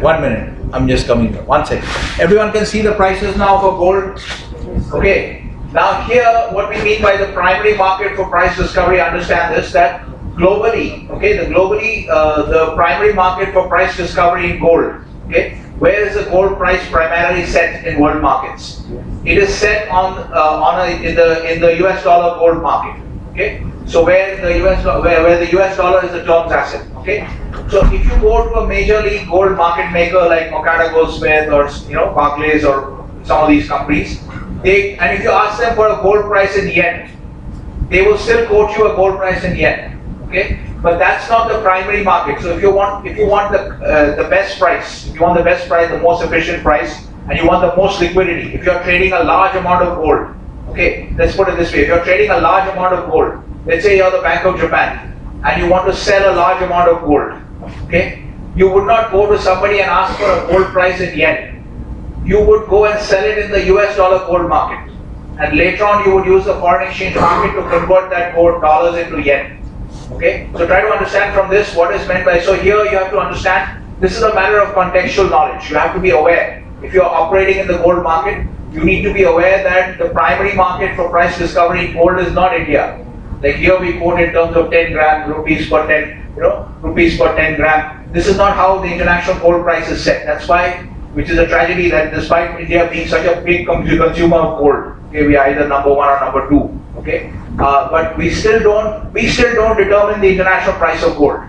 1 minute, I'm just coming here. 1 second. Everyone can see the prices now for gold? Okay. Now here, what we mean by the primary market for price discovery, understand this, that globally, okay, the primary market for price discovery in gold, okay, where is the gold price primarily set in world markets? It is set in the US dollar gold market. Okay, so where the US dollar is the terms asset. Okay, so if you go to a major league gold market maker like Moncada Goldsmith or Barclays or some of these companies, and if you ask them for a gold price in yen, they will still quote you a gold price in yen. Okay, but that's not the primary market. So if you want the best price, if you want the best price, the most efficient price, and you want the most liquidity, if you're trading a large amount of gold, okay, let's put it this way: if you're trading a large amount of gold, let's say you're the Bank of Japan, and you want to sell a large amount of gold, okay, you would not go to somebody and ask for a gold price in yen. You would go and sell it in the US dollar gold market, and later on you would use the foreign exchange market to convert that gold dollars into yen. Okay, so try to understand from this what is meant by, so here you have to understand, this is a matter of contextual knowledge. You have to be aware, if you are operating in the gold market, you need to be aware that the primary market for price discovery in gold is not India. Like here we quote in terms of 10 gram, rupees per 10, rupees per 10 gram. This is not how the international gold price is set. That's why, which is a tragedy, that despite India being such a big consumer of gold, okay, we are either number one or number two, okay, but we still don't determine the international price of gold,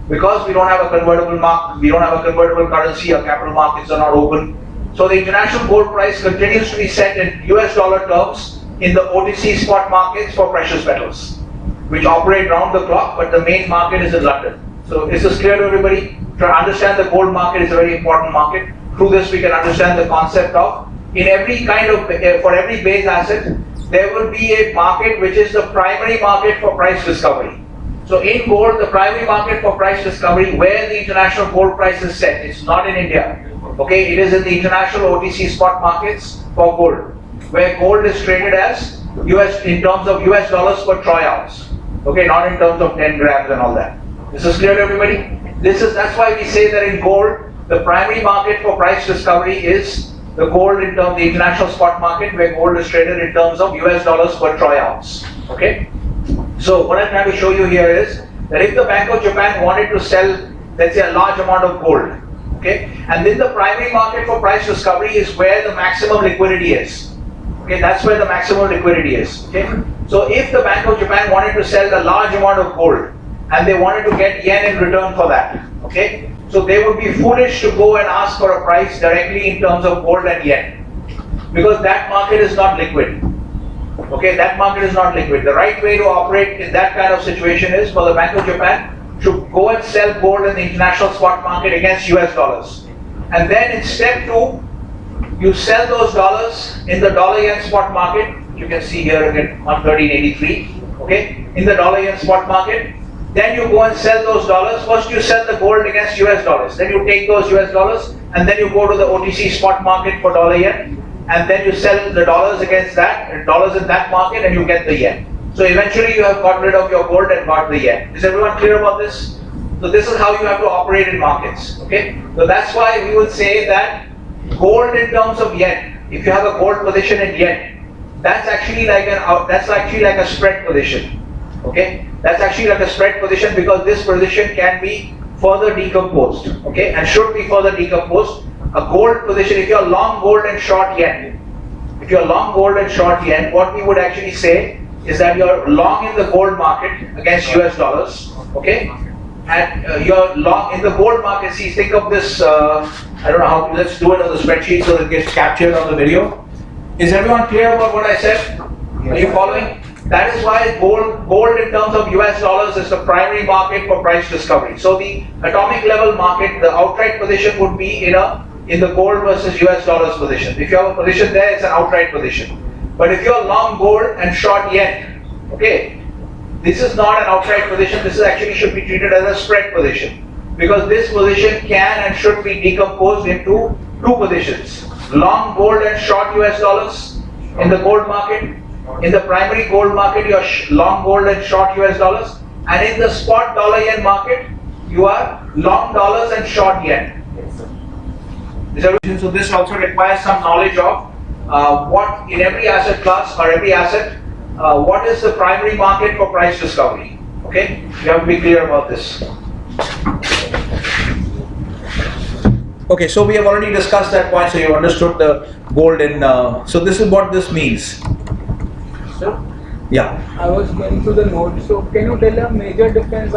because we don't have a convertible market, we don't have a convertible currency, our capital markets are not open. So the international gold price continues to be set in US dollar terms in the OTC spot markets for precious metals, which operate round the clock, but the main market is in London. So is this clear to everybody? To understand the gold market is a very important market. Through this we can understand the concept of, in every kind of, for every base asset, there will be a market which is the primary market for price discovery. So in gold, the primary market for price discovery, where the international gold price is set, it's not in India. Okay, it is in the international OTC spot markets for gold, where gold is traded as in terms of US dollars per troy ounce. Okay, not in terms of 10 grams and all that. This is clear to everybody? That's why we say that in gold, the primary market for price discovery is the gold in terms of the international spot market, where gold is traded in terms of US dollars per troy ounce. Okay? So what I'm trying to show you here is that if the Bank of Japan wanted to sell, let's say, a large amount of gold, okay, and then the primary market for price discovery is where the maximum liquidity is. Okay, that's where the maximum liquidity is. Okay, so if the Bank of Japan wanted to sell a large amount of gold and they wanted to get yen in return for that, okay, so they would be foolish to go and ask for a price directly in terms of gold and yen, because that market is not liquid. Okay, that market is not liquid. The right way to operate in that kind of situation is for the Bank of Japan to go and sell gold in the international spot market against US dollars. And then in step 2, you sell those dollars in the dollar yen spot market. You can see here again 113.83. Okay, in the dollar yen spot market. Then you go and sell those dollars. First you sell the gold against US dollars. Then you take those US dollars and then you go to the OTC spot market for dollar yen. And then you sell the dollars against that, dollars in that market, and you get the yen. So eventually you have got rid of your gold and got the yen. Is everyone clear about this? So this is how you have to operate in markets. Okay? So that's why we would say that gold in terms of yen, if you have a gold position in yen, that's actually like a spread position. Okay? That's actually like a spread position, because this position can be further decomposed. Okay? And should be further decomposed. A gold position, if you're long gold and short yen, what we would actually say is that you're long in the gold market against US dollars, okay? And you're long in the gold market. See, think of this, I don't know how, let's do it on the spreadsheet so that it gets captured on the video. Is everyone clear about what I said? Are you following? That is why gold in terms of US dollars is the primary market for price discovery. So the atomic level market, the outright position would be in the gold versus US dollars position. If you have a position there, it's an outright position. But if you're long gold and short yen, okay, this is not an outright position, this is actually should be treated as a spread position. Because this position can and should be decomposed into two positions. Long gold and short US dollars in the gold market. In the primary gold market, you're long gold and short US dollars. And in the spot dollar yen market, you are long dollars and short yen. So this also requires some knowledge of what in every asset class or every asset, what is the primary market for price discovery. Okay, you have to be clear about this. Okay, so we have already discussed that point, so you understood the gold in, so this is what this means. Sir? Yeah. I was going through the notes, so can you tell one major difference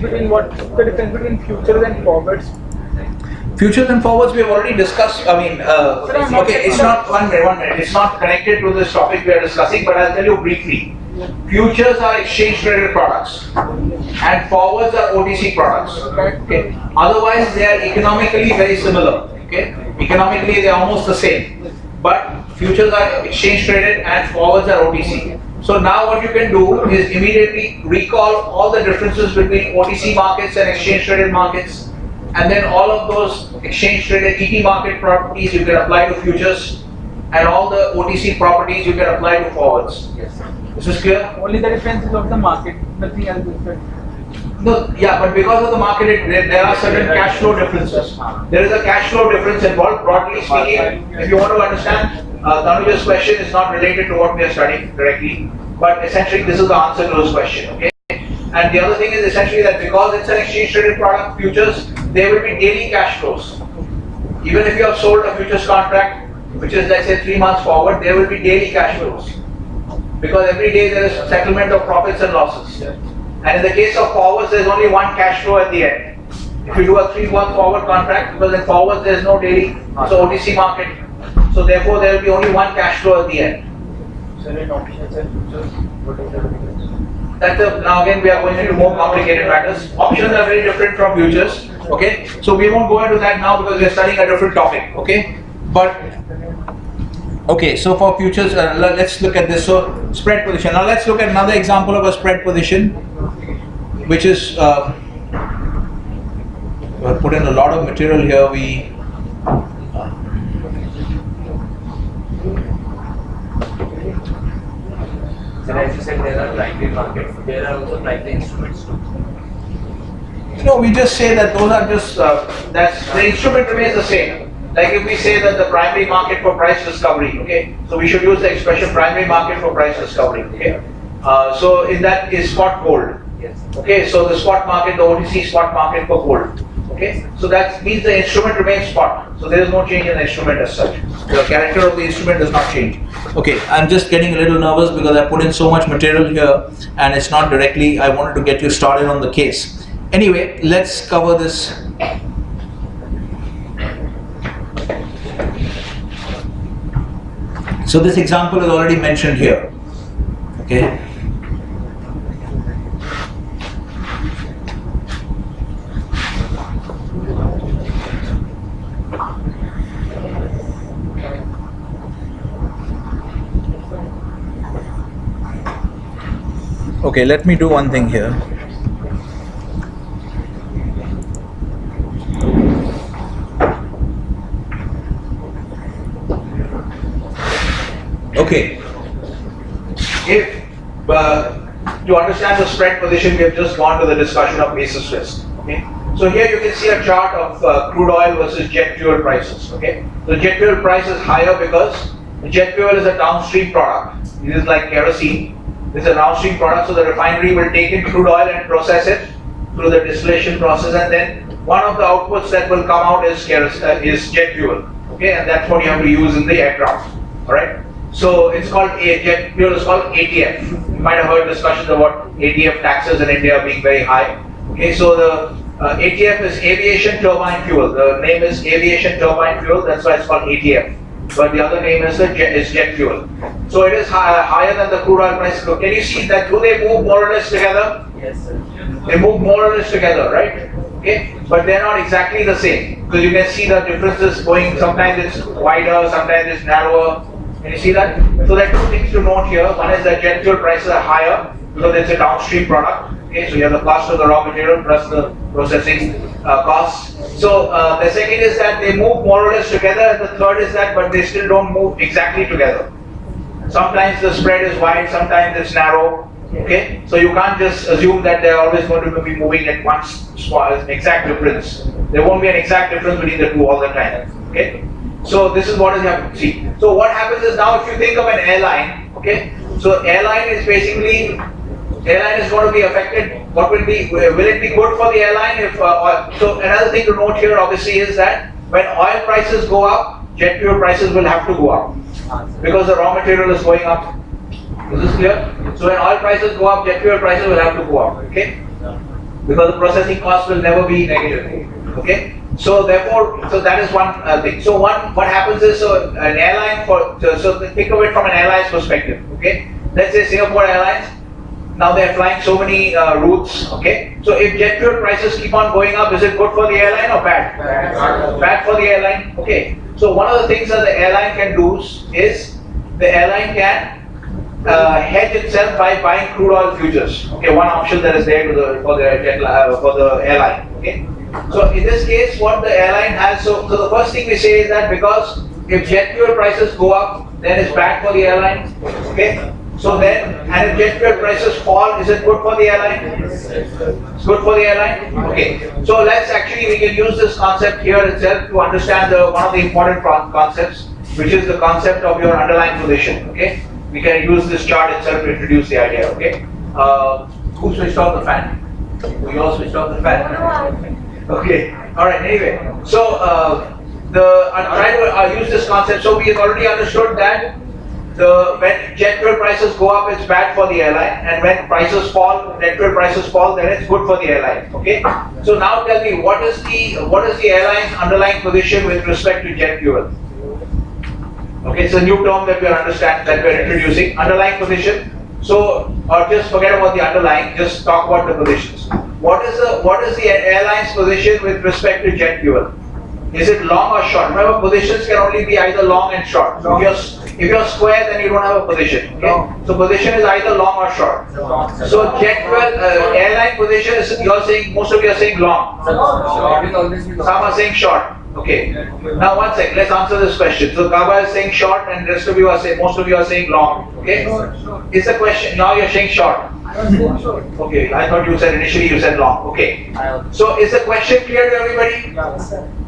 between what's the difference between futures and forwards? Futures and forwards we have already discussed. I mean, okay, it's not one minute. It's not connected to this topic we are discussing, but I'll tell you briefly. Futures are exchange traded products and forwards are OTC products. Okay. Otherwise, they are economically very similar. Okay. Economically, they are almost the same. But futures are exchange traded and forwards are OTC. So now what you can do is immediately recall all the differences between OTC markets and exchange traded markets, and then all of those exchange traded ET market properties you can apply to futures, and all the OTC properties you can apply to forwards. Yes, sir. This is clear? Only the differences of the market, nothing else is there. No, yeah, but because of the market, there are certain cash flow differences. There is a cash flow difference involved. Broadly speaking, if you want to understand, Tanuja's question is not related to what we are studying directly, but essentially this is the answer to his question. Okay. And the other thing is essentially that because it's an exchange traded product, futures, there will be daily cash flows. Even if you have sold a futures contract, which is let's say 3 months forward, there will be daily cash flows. Because every day there is settlement of profits and losses. And in the case of forwards, there is only one cash flow at the end. If you do a 3-month forward contract, because in forwards there is no daily, so OTC market. So therefore there will be only one cash flow at the end. Now again we are going into more complicated matters. Options are very different from futures. Okay, so we won't go into that now because we are studying a different topic. Okay, but okay, so for futures, let's look at this. So spread position. Now let's look at another example of a spread position, which is we'll put in a lot of material here. So as you said, there are primary markets. There are also primary instruments too. No, we just say that those are just that's the instrument remains the same. Like if we say that the primary market for price discovery, okay, so we should use the expression primary market for price discovery, okay. So in that is spot gold, Yes. okay. So the spot market, the OTC spot market for gold, okay. So that means the instrument remains spot. So there is no change in the instrument as such. The character of the instrument does not change. Okay, I'm just getting a little nervous because I put in so much material here and it's not directly. I wanted to get you started on the case. Anyway, let's cover this. So this example is already mentioned here. Okay. Okay, let me do one thing here. Okay, if to understand the spread position, we have just gone to the discussion of basis risk. Okay, so here you can see a chart of crude oil versus jet fuel prices. Okay, the jet fuel price is higher because jet fuel is a downstream product. It is like kerosene. This is a downstream product, so the refinery will take in crude oil and process it through the distillation process, and then one of the outputs that will come out is jet fuel. Okay, and that's what you have to use in the aircraft. All right. So it's called jet fuel is called ATF. You might have heard discussions about ATF taxes in India being very high. Okay, so the ATF is aviation turbine fuel. The name is aviation turbine fuel. That's why it's called ATF. But the other name is jet fuel. So it is higher than the crude oil price. So can you see that? Do they move more or less together? Yes, sir. They move more or less together, right? Okay, but they're not exactly the same because you can see the differences going. Sometimes it's wider, sometimes it's narrower. Can you see that? So there are two things to note here. One is that jet fuel prices are higher because it's a downstream product. Okay, so you have the cost of the raw material plus the processing costs. So the second is that they move more or less together, and the third is that, but they still don't move exactly together. Sometimes the spread is wide, sometimes it's narrow. Okay, so you can't just assume that they're always going to be moving at one exact difference. There won't be an exact difference between the two all the time. Okay. So this is what you have to see. So what happens is now if you think of an airline, okay, so airline is basically, airline is going to be affected. What will it be good for the airline if, so another thing to note here obviously is that when oil prices go up, jet fuel prices will have to go up because the raw material is going up. Is this clear? So when oil prices go up, jet fuel prices will have to go up, okay? Because the processing cost will never be negative, okay? So therefore, so that is one thing. So what happens is, so an airline so think of it from an airline's perspective, okay? let's say Singapore Airlines, now they're flying so many routes, okay? So if jet fuel prices keep on going up, is it good for the airline or bad? Bad for the airline, okay. So one of the things that the airline can do is, the airline can hedge itself by buying crude oil futures. Okay, one option that is there for the airline, okay? So in this case, what the airline has, so the first thing we say is that because if jet fuel prices go up, then it's bad for the airline, okay? So then, and if jet fuel prices fall, is it good for the airline? It's good for the airline? Okay. So let's actually, we can use this concept here itself to understand one of the important concepts, which is the concept of your underlying position, okay? We can use this chart itself to introduce the idea, okay? Who switched off the fan? We all switched off the fan? Okay, alright, anyway. So, I'm trying to use this concept. So we have already understood that when jet fuel prices go up, it's bad for the airline, and when prices fall, jet fuel prices fall, then it's good for the airline. Okay. So now tell me, what is the airline's underlying position with respect to jet fuel? Okay, it's a new term that we are introducing. Underlying position. So, or just forget about the underlying. Just talk about the positions. What is the airline's position with respect to jet fuel? Is it long or short? Remember, positions can only be either long and short. If you're square, then you don't have a position. Okay? So position is either long or short. So jet fuel, airline position is, most of you are saying long. Some are saying short. Okay. Now one sec, let's answer this question. So Kaba is saying short, and most of you are saying long. Okay. Is the question, now you're saying short. Okay, I thought initially you said long. Okay. So is the question clear to everybody?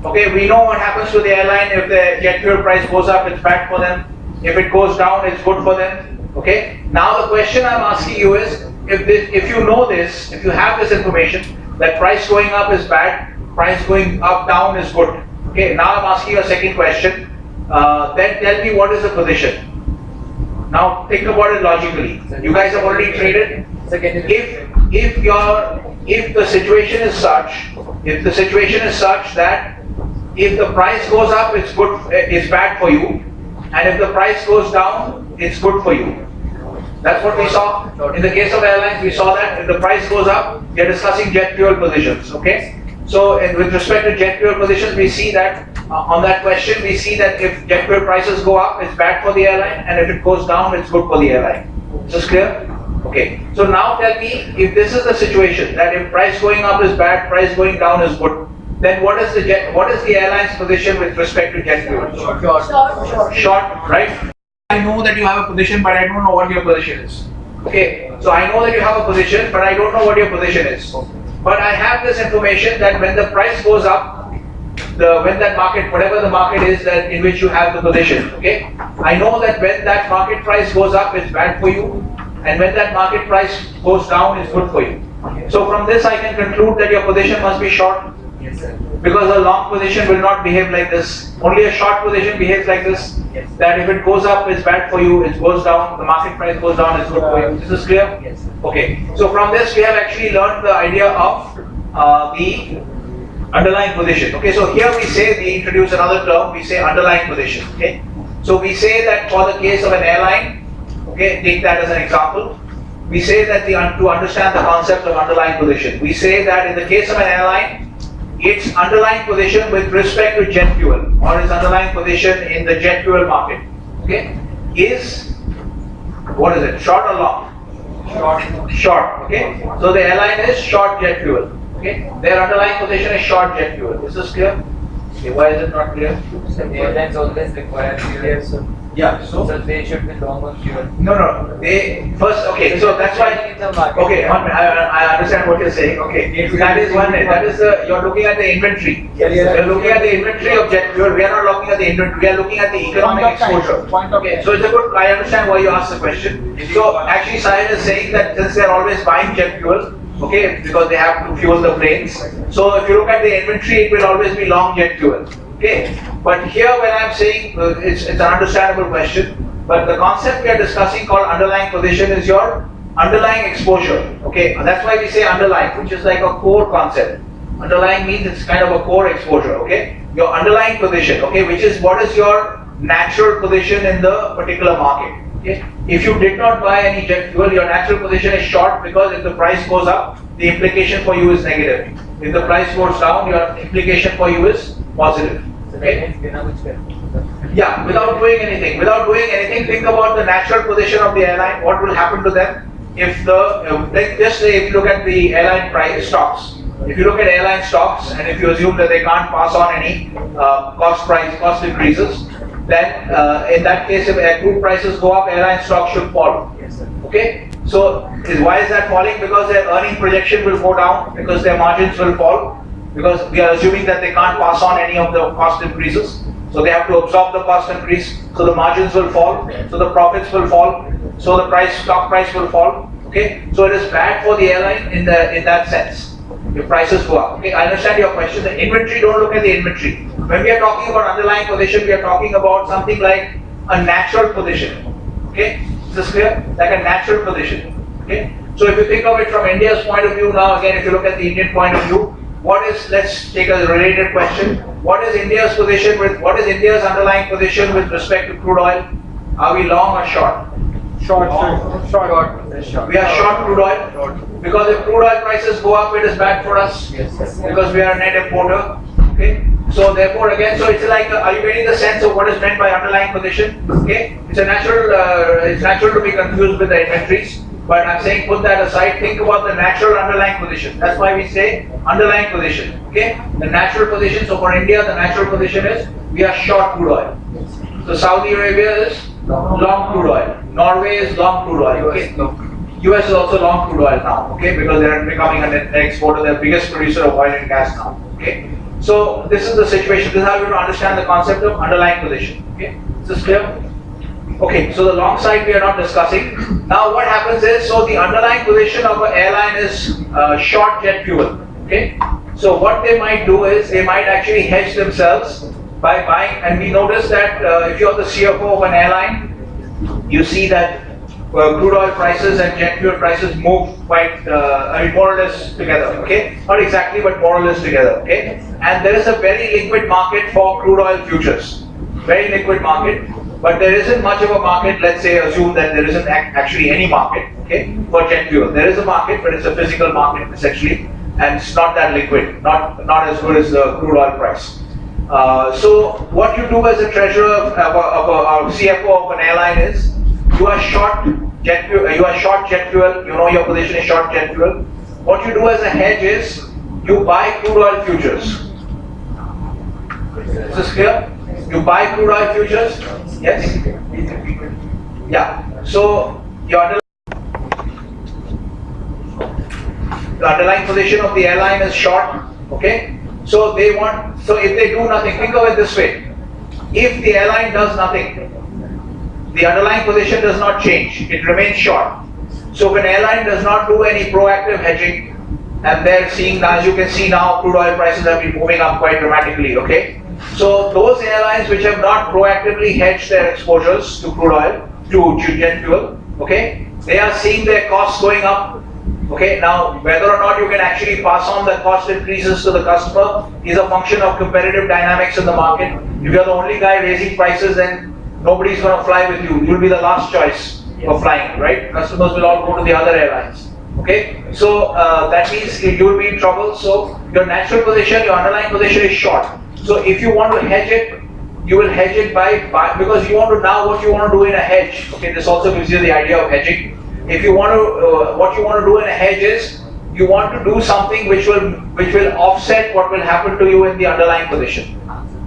Okay, we know what happens to the airline. If the jet fuel price goes up, it's bad for them. If it goes down, it's good for them. Okay. Now the question I'm asking you is, if you know this, if you have this information, that price going up is bad, price going up down is good. Okay. Now I'm asking you a second question. Then tell me, what is the position? Now think about it logically. You guys have already traded. If the situation is such that if the price goes up, it's bad for you, and if the price goes down, it's good for you. That's what we saw in the case of airlines. We saw that if the price goes up, we are discussing jet fuel positions. Okay. So with respect to jet fuel positions, we see that on that question, we see that if jet fuel prices go up, it's bad for the airline, and if it goes down, it's good for the airline. Is this clear? Okay. So now tell me, if this is the situation, that if price going up is bad, price going down is good, then what is the airline's position with respect to jet fuel? Short, right? I know that you have a position, but I don't know what your position is. Okay. So I know that you have a position, but I don't know what your position is. But I have this information that when the price goes up, when that market, whatever the market is that in which you have the position, okay? I know that when that market price goes up, it's bad for you, and when that market price goes down, it's good for you. So from this, I can conclude that your position must be short. Yes, sir. Because a long position will not behave like this. Only a short position behaves like this. Yes. That if it goes up, it's bad for you. It goes down, the market price goes down, it's good for you. Is this clear? Yes, sir. Okay. So from this, we have actually learned the idea of the underlying position. Okay. So here we introduce another term. We say underlying position. Okay. So we say that for the case of an airline, okay, take that as an example. We say that to understand the concept of underlying position, we say that in the case of an airline, its underlying position with respect to jet fuel, or its underlying position in the jet fuel market, okay, is, what is it, short or long? Short, okay. So the airline is short jet fuel, okay. Their underlying position is short jet fuel. Is this clear? Okay, why is it not clear? So the airlines always require fuel. Yeah, so they should be long on fuel. No. They first, okay. So that's why. Okay, I understand what you're saying. Okay, that is one. That is you're looking at the inventory. You're looking at the inventory of jet fuel. We are not looking at the inventory. We are looking at the economic exposure. Okay, so it's a good. I understand why you asked the question. So actually, Sahil is saying that since they are always buying jet fuel, okay, because they have to fuel the planes. So if you look at the inventory, it will always be long jet fuel. Okay, but here when I'm saying it's an understandable question, but the concept we are discussing called underlying position is your underlying exposure. Okay, and that's why we say underlying, which is like a core concept. Underlying means it's kind of a core exposure. Okay, your underlying position. Okay, which is what is your natural position in the particular market. Okay? If you did not buy any jet fuel, your natural position is short, because if the price goes up, the implication for you is negative. If the price goes down, your implication for you is positive. Okay? Yeah, without doing anything. Without doing anything, think about the natural position of the airline. What will happen to them if like just say if you look at the airline price stocks. If you look at airline stocks and if you assume that they can't pass on any cost increases, then in that case, if crude prices go up, airline stocks should fall. Okay? So why is that falling? Because their earning projection will go down, because their margins will fall, because we are assuming that they can't pass on any of the cost increases. So they have to absorb the cost increase, so the margins will fall, so the profits will fall, so the stock price will fall. Okay? So it is bad for the airline in that sense. If prices go up. Okay, I understand your question. The inventory, don't look at the inventory. When we are talking about underlying position, we are talking about something like a natural position. Okay, is this clear? Like a natural position. Okay, so if you think of it from India's point of view now, again, if you look at the Indian point of view, let's take a related question. What is India's underlying position with respect to crude oil? Are we long or short? Short. We are short crude oil. Because if crude oil prices go up, it is bad for us. Because we are a net importer. Okay. So therefore, again, so it's like, are you getting the sense of what is meant by underlying position? Okay. It's natural to be confused with the inventories. But I'm saying put that aside. Think about the natural underlying position. That's why we say underlying position. Okay. The natural position. So for India, the natural position is we are short crude oil. So Saudi Arabia is long crude oil. Norway is long crude oil. Okay. US is also long crude oil now. Okay, because they are becoming a net exporter, the biggest producer of oil and gas now. Okay. So this is the situation. This is how you understand the concept of underlying position. Okay. Is this clear? Okay. So the long side we are not discussing. Now what happens is, so the underlying position of an airline is short jet fuel. Okay. So what they might do is they might actually hedge themselves by buying, and we notice that if you're the CFO of an airline, you see that crude oil prices and jet fuel prices move quite, more or less together, okay? Not exactly, but more or less together, okay? And there is a very liquid market for crude oil futures. Very liquid market, but there isn't much of a market, let's say, assume that there isn't actually any market, okay, for jet fuel. There is a market, but it's a physical market, essentially, and it's not that liquid, not as good as the crude oil price. So what you do as a treasurer of a CFO of an airline is, you are short jet fuel, you know your position is short jet fuel. What you do as a hedge is, you buy crude oil futures. Is this clear? You buy crude oil futures? Yes? Yeah. So, the underlying position of the airline is short, okay? So if they do nothing, think of it this way. If the airline does nothing, the underlying position does not change, it remains short. So if an airline does not do any proactive hedging, and they're seeing, as you can see now, crude oil prices have been moving up quite dramatically, okay? So those airlines which have not proactively hedged their exposures to crude oil, to jet fuel, okay, they are seeing their costs going up. Okay, now whether or not you can actually pass on the cost increases to the customer is a function of competitive dynamics in the market. If you're the only guy raising prices, then nobody's going to fly with you. You'll be the last choice of flying, right? Customers will all go to the other airlines. Okay, so that means you'll be in trouble. So your natural position, your underlying position is short. So if you want to hedge it, you will hedge it by because you want to now what you want to do in a hedge. Okay, this also gives you the idea of hedging. If you want to, what you want to do in a hedge is, you want to do something which will offset what will happen to you in the underlying position.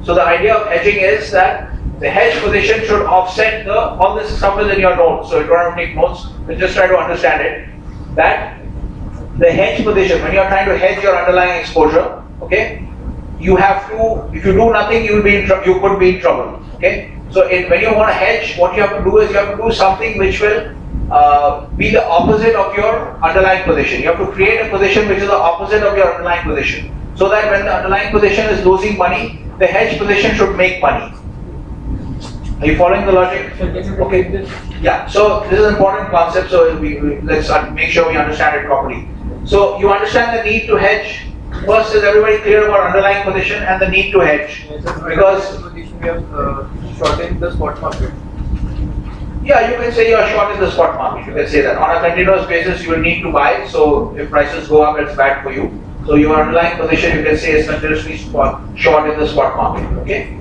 So the idea of hedging is that the hedge position should offset all this stuff is in your notes. So you don't have to take notes, but just try to understand it. That the hedge position, when you are trying to hedge your underlying exposure, okay, you have to, if you do nothing, you could be in trouble. Okay, so when you want to hedge, what you have to do is you have to do something which will be the opposite of your underlying position. You have to create a position which is the opposite of your underlying position, so that when the underlying position is losing money, the hedge position should make money. Are you following the logic? Okay. Yeah. So this is an important concept. So let's make sure we understand it properly. So you understand the need to hedge. First, is everybody clear about underlying position and the need to hedge? Because we have shortened the spot market. Yeah, you can say you're short in the spot market. You can say that. On a continuous basis, you will need to buy. So if prices go up, it's bad for you. So your underlying position, you can say, is continuously short in the spot market. Okay?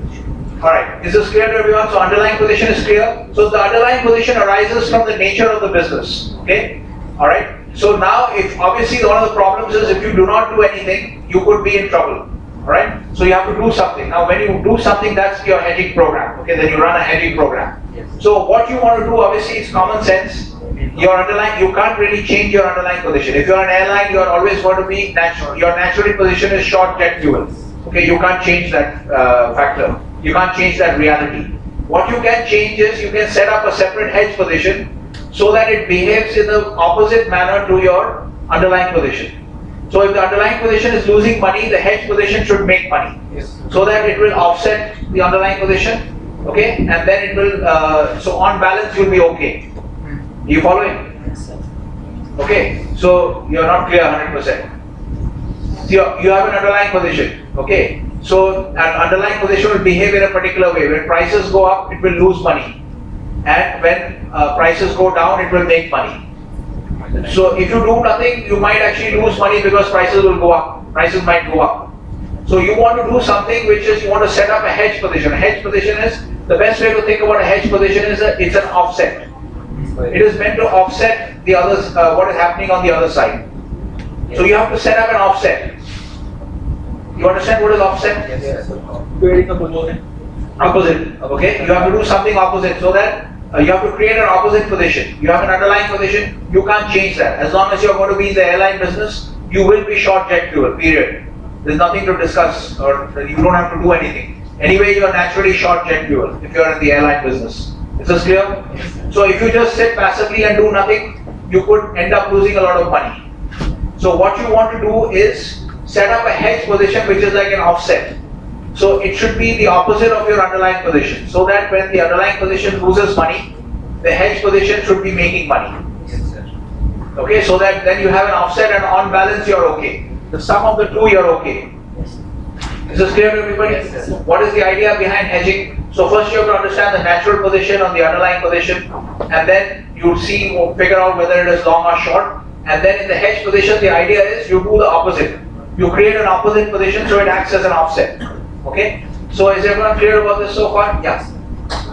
Alright, is this clear to everyone? So underlying position is clear. So the underlying position arises from the nature of the business. Okay? Alright? So now, if obviously one of the problems is if you do not do anything, you could be in trouble. Alright? So you have to do something. Now when you do something, that's your hedging program. Okay, then you run a hedging program. So what you want to do, obviously, is common sense. Your underlying, you can't really change your underlying position. If you're an airline, you are always going to be natural. Your natural position is short jet fuel. Okay, you can't change that factor. You can't change that reality. What you can change is you can set up a separate hedge position so that it behaves in the opposite manner to your underlying position. So if the underlying position is losing money, the hedge position should make money. So that it will offset the underlying position. Okay, and then it will, so on balance you'll be okay. You following? Okay, so you're not clear 100%. So you have an underlying position. Okay, so an underlying position will behave in a particular way. When prices go up, it will lose money. And when prices go down, it will make money. So if you do nothing, you might actually lose money because prices will go up. Prices might go up. So you want to do something which is you want to set up a hedge position. A hedge position is, the best way to think about a hedge position is it's an offset. It is meant to offset the others, what is happening on the other side. So you have to set up an offset. You understand what is offset? Creating a position. Opposite. Okay. You have to do something opposite so that you have to create an opposite position. You have an underlying position. You can't change that. As long as you're going to be in the airline business, you will be short jet fuel. Period. There's nothing to discuss, or you don't have to do anything. Anyway, you are naturally short jet fuel if you are in the airline business. Is this clear? So if you just sit passively and do nothing, you could end up losing a lot of money. So what you want to do is set up a hedge position which is like an offset. So it should be the opposite of your underlying position, so that when the underlying position loses money, the hedge position should be making money. Okay, so that then you have an offset and on balance you're okay. The sum of the two you're okay. Is this clear to everybody? Yes, what is the idea behind hedging? So first you have to understand the natural position on the underlying position, and then you see, figure out whether it is long or short, and then in the hedge position the idea is you do the opposite. You create an opposite position so it acts as an offset. Okay? So is everyone clear about this so far? Yes.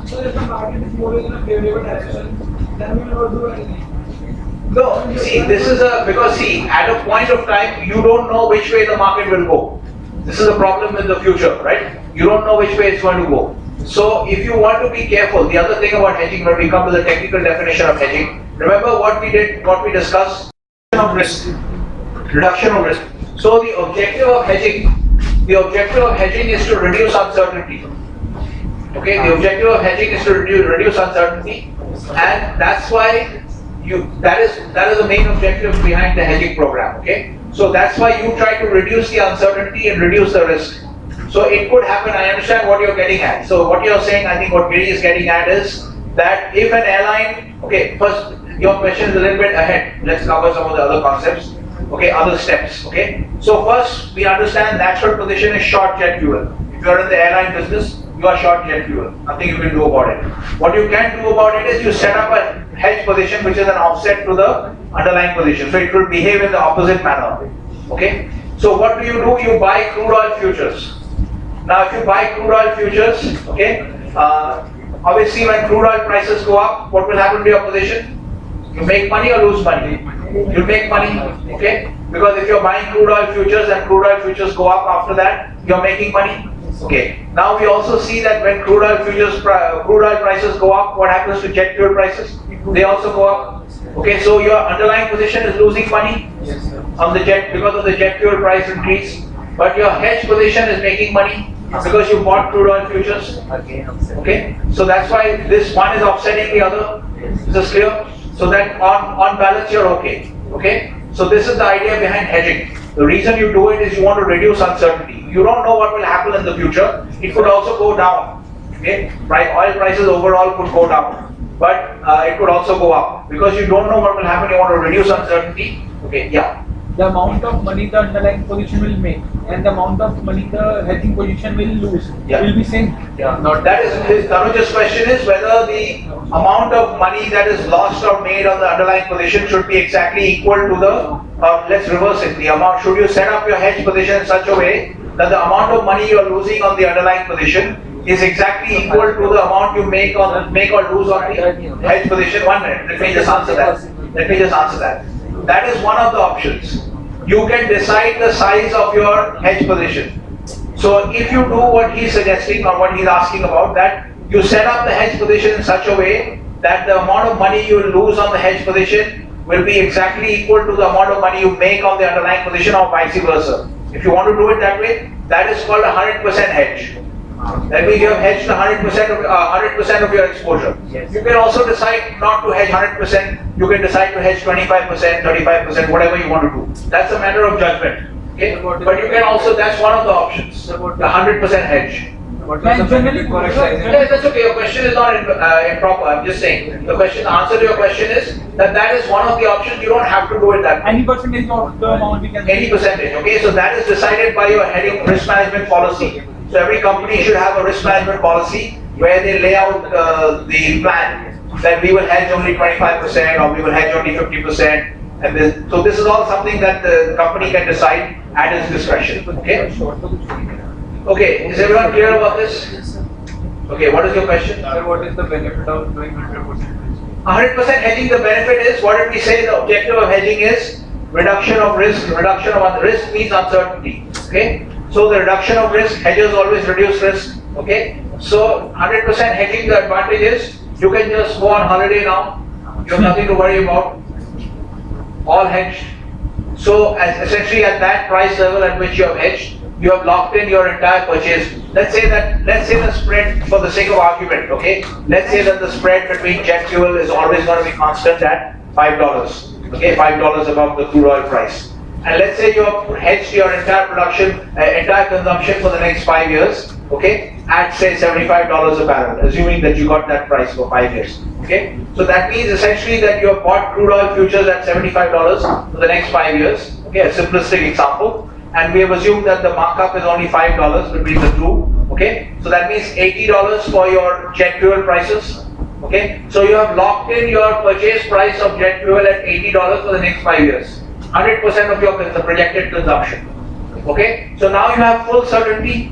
So if the market is moving in a favorable direction, then we will not do anything. No, see, this is because see, at a point of time, you don't know which way the market will go. This is a problem in the future, right? You don't know which way it's going to go. So if you want to be careful, the other thing about hedging, when we come to the technical definition of hedging, remember what we discussed? Reduction of risk. So the objective of hedging is to reduce uncertainty. Okay, the objective of hedging is to reduce uncertainty, and that's why that is the main objective behind the hedging program. Okay, so that's why you try to reduce the uncertainty and reduce the risk. So it could happen. I understand what you're getting at. So what you're saying, I think what Giri is getting at is that if an airline, okay, first your question is a little bit ahead. Let's cover some of the other concepts. Okay, other steps. Okay, so first we understand natural position is short jet fuel. If you are in the airline business, you are short jet fuel. Nothing you can do about it. What you can do about it is you set up a hedge position which is an offset to the underlying position. So it will behave in the opposite manner. Okay. So what do? You buy crude oil futures. Now if you buy crude oil futures, okay, obviously when crude oil prices go up, what will happen to your position? You make money or lose money? You make money, okay? Because if you're buying crude oil futures and crude oil futures go up after that, you're making money. Okay. Now we also see that when crude oil prices go up, what happens to jet fuel prices? They also go up. Okay, so your underlying position is losing money on the jet because of the jet fuel price increase, but your hedge position is making money because you bought crude oil futures. Okay, so that's why this one is offsetting the other. Is this clear? So that on balance you're okay. Okay, so this is the idea behind hedging. The reason you do it is you want to reduce uncertainty. You don't know what will happen in the future. It could also go down. Okay, right? Oil prices overall could go down, but it could also go up because you don't know what will happen. You want to reduce uncertainty. Okay, yeah. The amount of money the underlying position will make and the amount of money the hedging position will lose Yeah. will be same. Yeah. No, that is Tanuj's question is whether the amount of money that is lost or made on the underlying position should be exactly equal to the, let's reverse it, the amount, should you set up your hedge position in such a way that the amount of money you are losing on the underlying position is exactly equal to the amount you make or lose on the hedge position? 1 minute, let me just answer that. That is one of the options. You can decide the size of your hedge position. So if you do what he's suggesting or what he's asking about, that you set up the hedge position in such a way that the amount of money you lose on the hedge position will be exactly equal to the amount of money you make on the underlying position or vice versa. If you want to do it that way, that is called a 100% hedge. That means you have hedged 100% of your exposure. Yes. You can also decide not to hedge 100%. You can decide to hedge 25%, 35%, whatever you want to do. That's a matter of judgment. Okay? But you can also, that's one of the options, the 100% hedge. And generally, Yes, that's okay. Your question is not improper. I'm just saying. The answer to your question is that is one of the options. You don't have to do it that way. any percentage of the amount we can. Any percentage. Okay, so that is decided by your heading risk management policy. So every company should have a risk management policy where they lay out the plan that we will hedge only 25% or we will hedge only 50%. And so this is all something that the company can decide at its discretion. Okay. Okay, is everyone clear about this? Okay, what is your question? Sir, what is the benefit of doing 100%? 100% hedging, the benefit is, what did we say the objective of hedging is? Reduction of risk. Reduction of risk means uncertainty. Okay, so the reduction of risk, hedges always reduce risk. Okay, so 100% hedging, the advantage is you can just go on holiday now. You have nothing to worry about. All hedged. So essentially at that price level at which you have hedged, you have locked in your entire purchase. Let's say the spread, for the sake of argument, okay? Let's say that the spread between jet fuel is always going to be constant at $5. Okay, $5 above the crude oil price. And let's say you have hedged your entire entire consumption for the next 5 years, okay, at say $75 a barrel, assuming that you got that price for 5 years. Okay, so that means essentially that you have bought crude oil futures at $75 for the next 5 years. Okay, a simplistic example. And we have assumed that the markup is only $5 between the two. Okay, so that means $80 for your jet fuel prices. Okay, so you have locked in your purchase price of jet fuel at $80 for the next 5 years. 100% of your projected consumption. Okay, so now you have full certainty.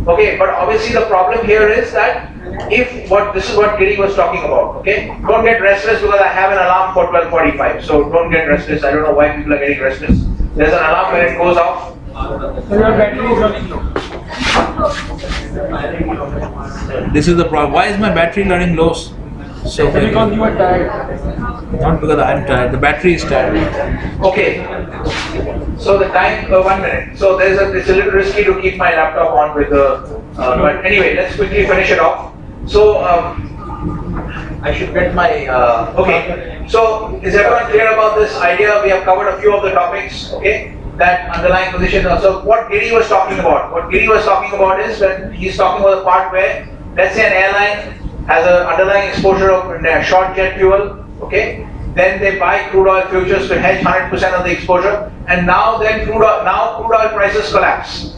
Okay, but obviously the problem here is that this is what Giri was talking about. Okay, don't get restless because I have an alarm for 12:45. So don't get restless. I don't know why people are getting restless. There's an alarm when it goes off. So your battery is running low. This is the problem. Why is my battery running low? So Because you are tired. not because I'm tired. The battery is tired. Okay. So the time, 1 minute. So it's a little risky to keep my laptop on with the. But anyway, let's quickly finish it off. So I should get my. Okay. So is everyone clear about this idea? We have covered a few of the topics. Okay. That underlying position. So what Giri was talking about? What Giri was talking about is when he's talking about the part where, let's say, an airline has an underlying exposure of short jet fuel. Okay. Then they buy crude oil futures to hedge 100% of the exposure, and now crude oil prices collapse.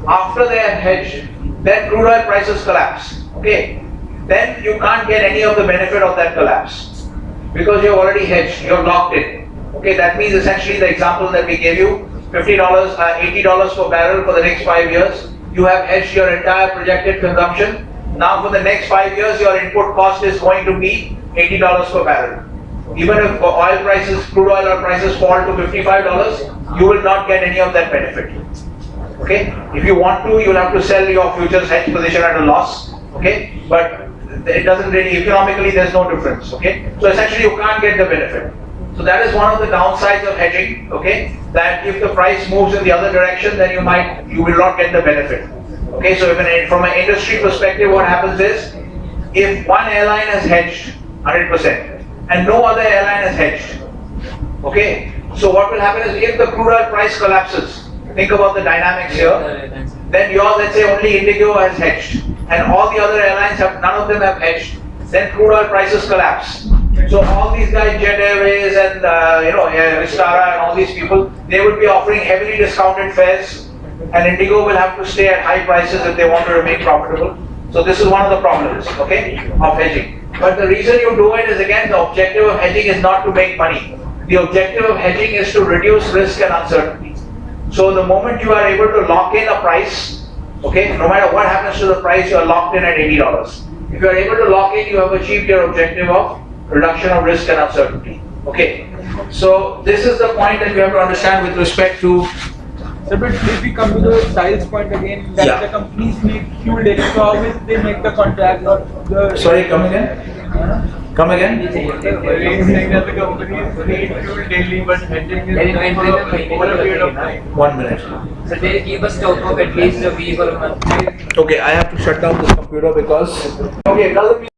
After they have hedged, then crude oil prices collapse. Okay, then you can't get any of the benefit of that collapse because you've already hedged, you're locked in. Okay, that means essentially the example that we gave you, $50, $80 per barrel for the next 5 years. You have hedged your entire projected consumption. Now for the next 5 years, your input cost is going to be $80 per barrel. Even if crude oil prices fall to $55, you will not get any of that benefit. Okay? If you want to, you'll have to sell your futures hedge position at a loss. Okay? But it doesn't really, economically, there's no difference. Okay? So essentially, you can't get the benefit. So that is one of the downsides of hedging. Okay? That if the price moves in the other direction, then you will not get the benefit. Okay? So from an industry perspective, what happens is, if one airline has hedged 100%, and no other airline has hedged. Okay, so what will happen is if the crude oil price collapses, think about the dynamics here, then let's say only Indigo has hedged, and all the other airlines none of them have hedged, then crude oil prices collapse. So all these guys, Jet Airways and Vistara and all these people, they would be offering heavily discounted fares. and Indigo will have to stay at high prices if they want to remain profitable. So this is one of the problems, okay, of hedging. But the reason you do it is, again, the objective of hedging is not to make money. The objective of hedging is to reduce risk and uncertainty. So the moment you are able to lock in a price, okay, no matter what happens to the price, you are locked in at $80. If you are able to lock in, you have achieved your objective of reduction of risk and uncertainty. Okay, so this is the point that you have to understand with respect to. So, but if we come to the sales point again, that the companies make fuel daily, so how will they make the contract or the? Sorry, come again. Come again. He's saying that the companies need fuel daily, but hedging is over a period of time. 1 minute. So they keep a stock of at least a week or a month. Okay, I have to shut down this computer because. Okay, tell the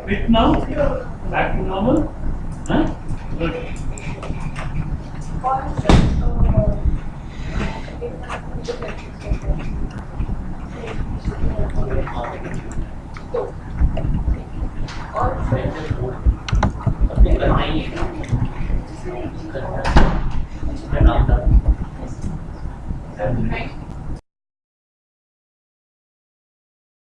Fit now? Back to normal? Huh? Good. और